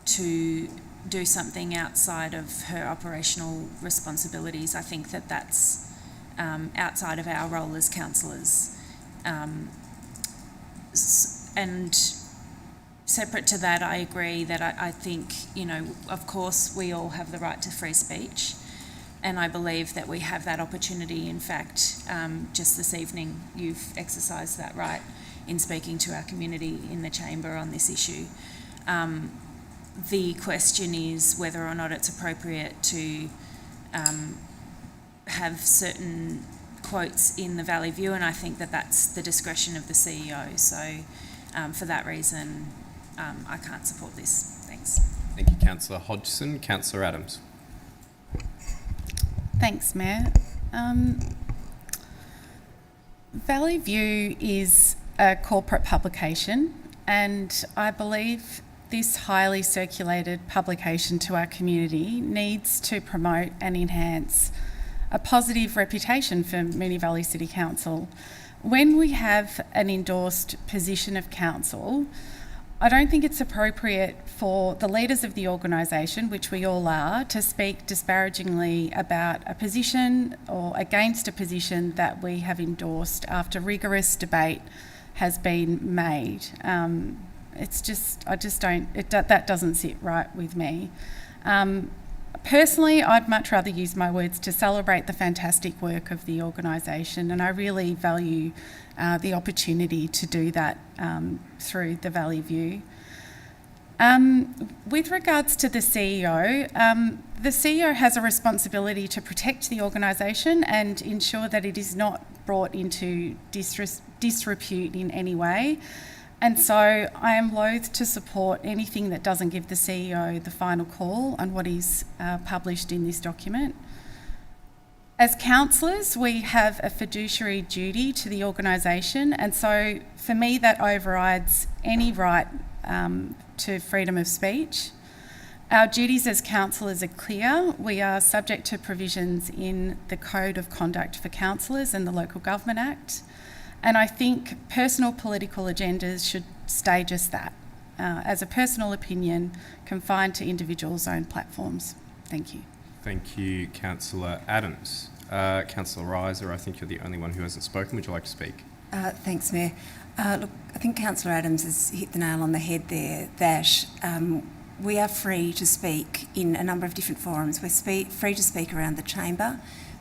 to do something outside of her operational responsibilities. I think that that's outside of our role as councillors. And Separate to that, I agree that I think, you know, of course we all have the right to free speech, and I believe that we have that opportunity. In fact, just this evening you've exercised that right in speaking to our community in the chamber on this issue. The question is whether or not it's appropriate to have certain quotes in the Valley View, and I think that that's the discretion of the CEO. So for that reason, I can't support this. Thanks. Thank you, Councillor Hodgson. Councillor Adams. Thanks, Mayor. Valley View is a corporate publication, and I believe this highly circulated publication to our community needs to promote and enhance a positive reputation for Moonee Valley City Council. When we have an endorsed position of council, I don't think it's appropriate for the leaders of the organisation, which we all are, to speak disparagingly about a position or against a position that we have endorsed after rigorous debate has been made. That doesn't sit right with me. Personally, I'd much rather use my words to celebrate the fantastic work of the organisation, and I really value the opportunity to do that through the Valley View. With regards to the CEO has a responsibility to protect the organisation and ensure that it is not brought into disrepute in any way. And so I am loath to support anything that doesn't give the CEO the final call on what is published in this document. As councillors, we have a fiduciary duty to the organisation, and so for me that overrides any right to freedom of speech. Our duties as councillors are clear. We are subject to provisions in the Code of Conduct for Councillors and the Local Government Act. And I think personal political agendas should stay just that, as a personal opinion confined to individuals' own platforms. Thank you. Thank you, Councillor Adams. Councillor Reiser, I think you're the only one who hasn't spoken. Would you like to speak? Thanks, Mayor. Look, I think Councillor Adams has hit the nail on the head there, that we are free to speak in a number of different forums. We're free to speak around the chamber,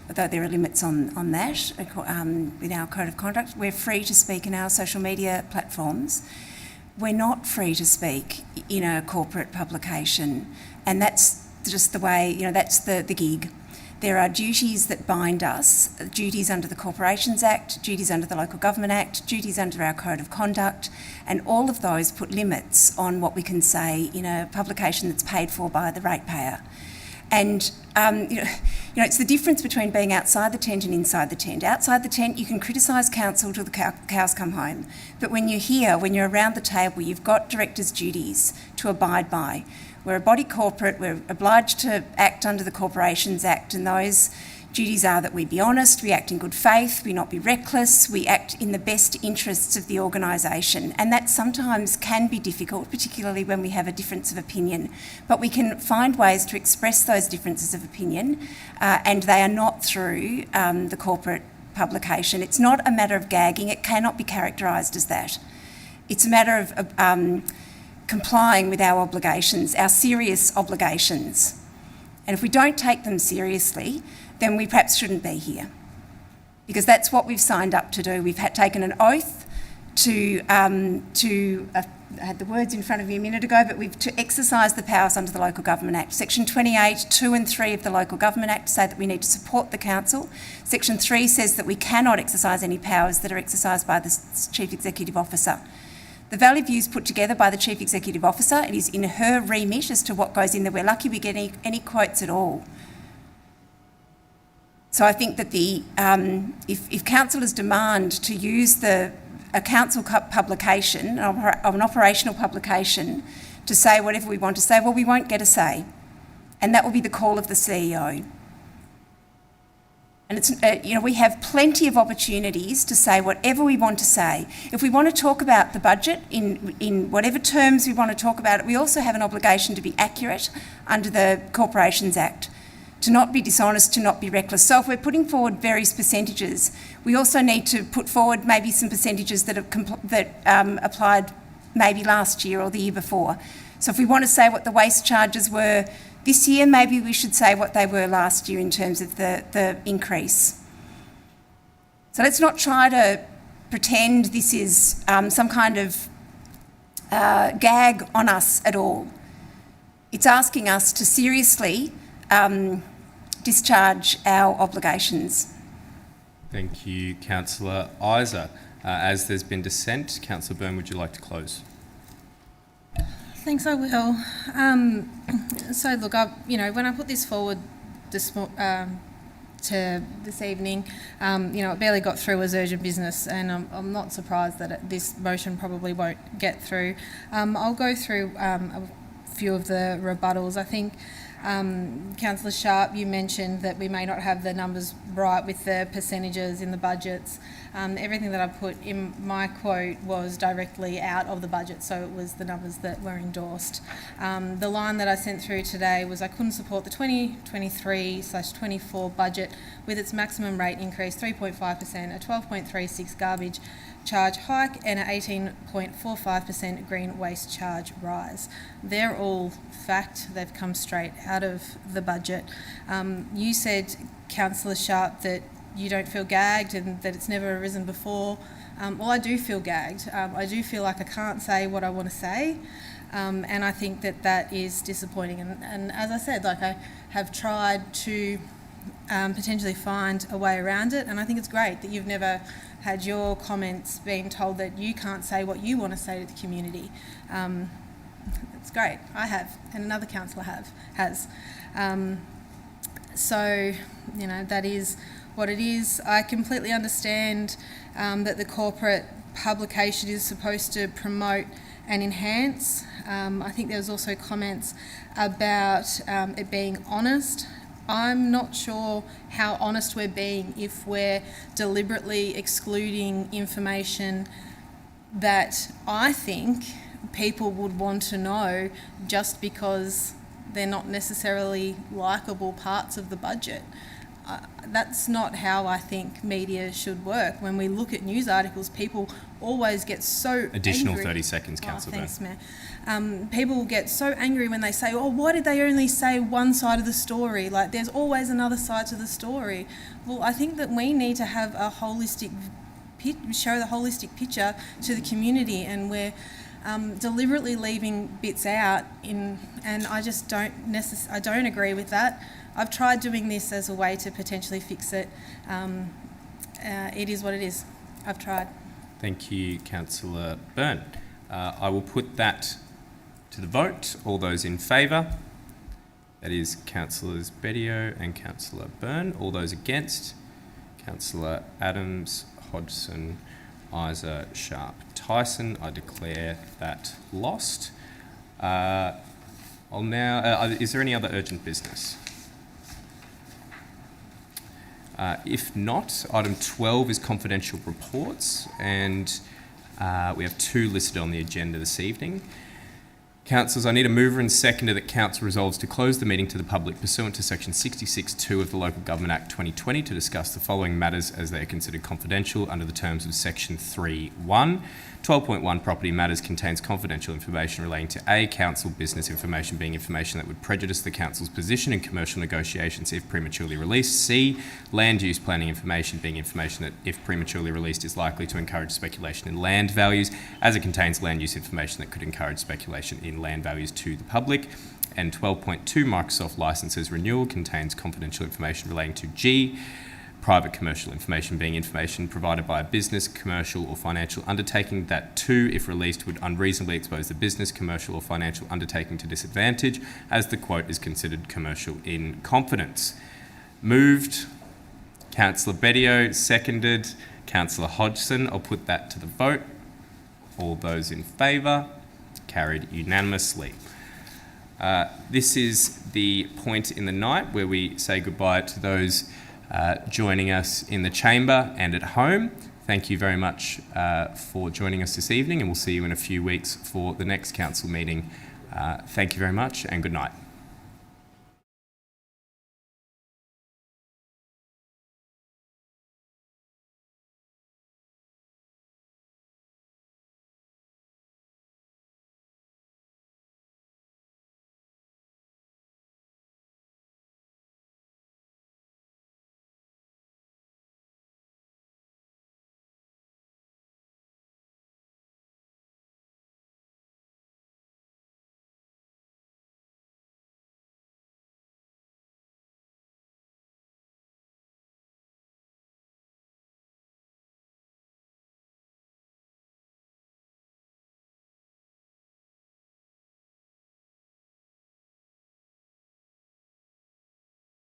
although there are limits on that in our Code of Conduct. We're free to speak in our social media platforms. We're not free to speak in a corporate publication, and that's just the way, that's the gig. There are duties that bind us, duties under the Corporations Act, duties under the Local Government Act, duties under our Code of Conduct, and all of those put limits on what we can say in a publication that's paid for by the ratepayer. And, it's the difference between being outside the tent and inside the tent. Outside the tent, you can criticise council till the cows come home. But when you're here, when you're around the table, you've got directors' duties to abide by. We're a body corporate, we're obliged to act under the Corporations Act, and those duties are that we be honest, we act in good faith, we not be reckless, we act in the best interests of the organisation. And that sometimes can be difficult, particularly when we have a difference of opinion. But we can find ways to express those differences of opinion, and they are not through the corporate publication. It's not a matter of gagging, it cannot be characterised as that. It's a matter of complying with our obligations, our serious obligations. And if we don't take them seriously, then we perhaps shouldn't be here. Because that's what we've signed up to do. We've taken an oath to I had the words in front of me a minute ago, but to exercise the powers under the Local Government Act. Section 28, 2 and 3 of the Local Government Act say that we need to support the council. Section 3 says that we cannot exercise any powers that are exercised by the Chief Executive Officer. The Valley View is put together by the Chief Executive Officer. It is in her remit as to what goes in there. We're lucky we get any quotes at all. So I think that if councillors demand to use a council publication, an operational publication, to say whatever we want to say, well, we won't get a say. And that will be the call of the CEO. And it's, we have plenty of opportunities to say whatever we want to say. If we want to talk about the budget in whatever terms we want to talk about it, we also have an obligation to be accurate under the Corporations Act, to not be dishonest, to not be reckless. So if we're putting forward various percentages, we also need to put forward maybe some percentages that applied maybe last year or the year before. So if we want to say what the waste charges were this year, maybe we should say what they were last year in terms of the increase. So let's not try to pretend this is some kind of gag on us at all. It's asking us to seriously discharge our obligations. Thank you, Councillor Isa. As there's been dissent, Councillor Byrne, would you like to close? Thanks, I will. So look, when I put this forward to this evening, it barely got through as urgent business, and I'm not surprised that this motion probably won't get through. I'll go through a few of the rebuttals. I think Councillor Sharp, you mentioned that we may not have the numbers right with the percentages in the budgets. Everything that I put in my quote was directly out of the budget, so it was the numbers that were endorsed. The line that I sent through today was I couldn't support the 2023/24 budget with its maximum rate increase 3.5%, a 12.36 garbage charge hike and an 18.45% green waste charge rise. They're all fact. They've come straight out of the budget. You said, Councillor Sharp, that you don't feel gagged and that it's never arisen before. Well, I do feel gagged. I do feel like I can't say what I want to say, and I think that is disappointing. And as I said, I have tried to potentially find a way around it, and I think it's great that you've never had your comments being told that you can't say what you want to say to the community. It's great. I have, and another councillor has. So, that is what it is. I completely understand that the corporate publication is supposed to promote and enhance. I think there was also comments about it being honest. I'm not sure how honest we're being if we're deliberately excluding information that I think people would want to know just because they're not necessarily likeable parts of the budget. That's not how I think media should work. When we look at news articles, people always get so Additional angry. 30 seconds, Councillor Byrne. Thanks, Mayor. People get so angry when they say, why did they only say one side of the story? There's always another side to the story. Well, I think that we need to have a show the holistic picture to the community, and we're deliberately leaving bits out, and I just don't agree with that. I've tried doing this as a way to potentially fix it. It is what it is. I've tried. Thank you, Councillor Byrne. I will put that to the vote. All those in favour? That is Councillors Bedio and Councillor Byrne. All those against? Councillor Adams, Hodgson, Isa, Sharp, Tyson. I declare that lost. I'll now. Is there any other urgent business? If not, item 12 is confidential reports, and we have two listed on the agenda this evening. Councillors, I need a mover and seconder that Council resolves to close the meeting to the public pursuant to section 66(2) of the Local Government Act 2020 to discuss the following matters as they are considered confidential under the terms of section 3(1). 12.1 property matters contains confidential information relating to A, council business information being information that would prejudice the council's position in commercial negotiations if prematurely released. C, land use planning information being information that if prematurely released is likely to encourage speculation in land values, as it contains land use information that could encourage speculation in land values to the public. And 12.2 Microsoft licenses renewal contains confidential information relating to G, private commercial information being information provided by a business, commercial or financial undertaking that 2, if released, would unreasonably expose the business, commercial or financial undertaking to disadvantage, as the quote is considered commercial in confidence. Moved, Councillor Bedio, seconded, Councillor Hodgson. I'll put that to the vote. All those in favour? Carried unanimously. This is the point in the night where we say goodbye to those joining us in the chamber and at home. Thank you very much for joining us this evening, and we'll see you in a few weeks for the next council meeting. Thank you very much and good night.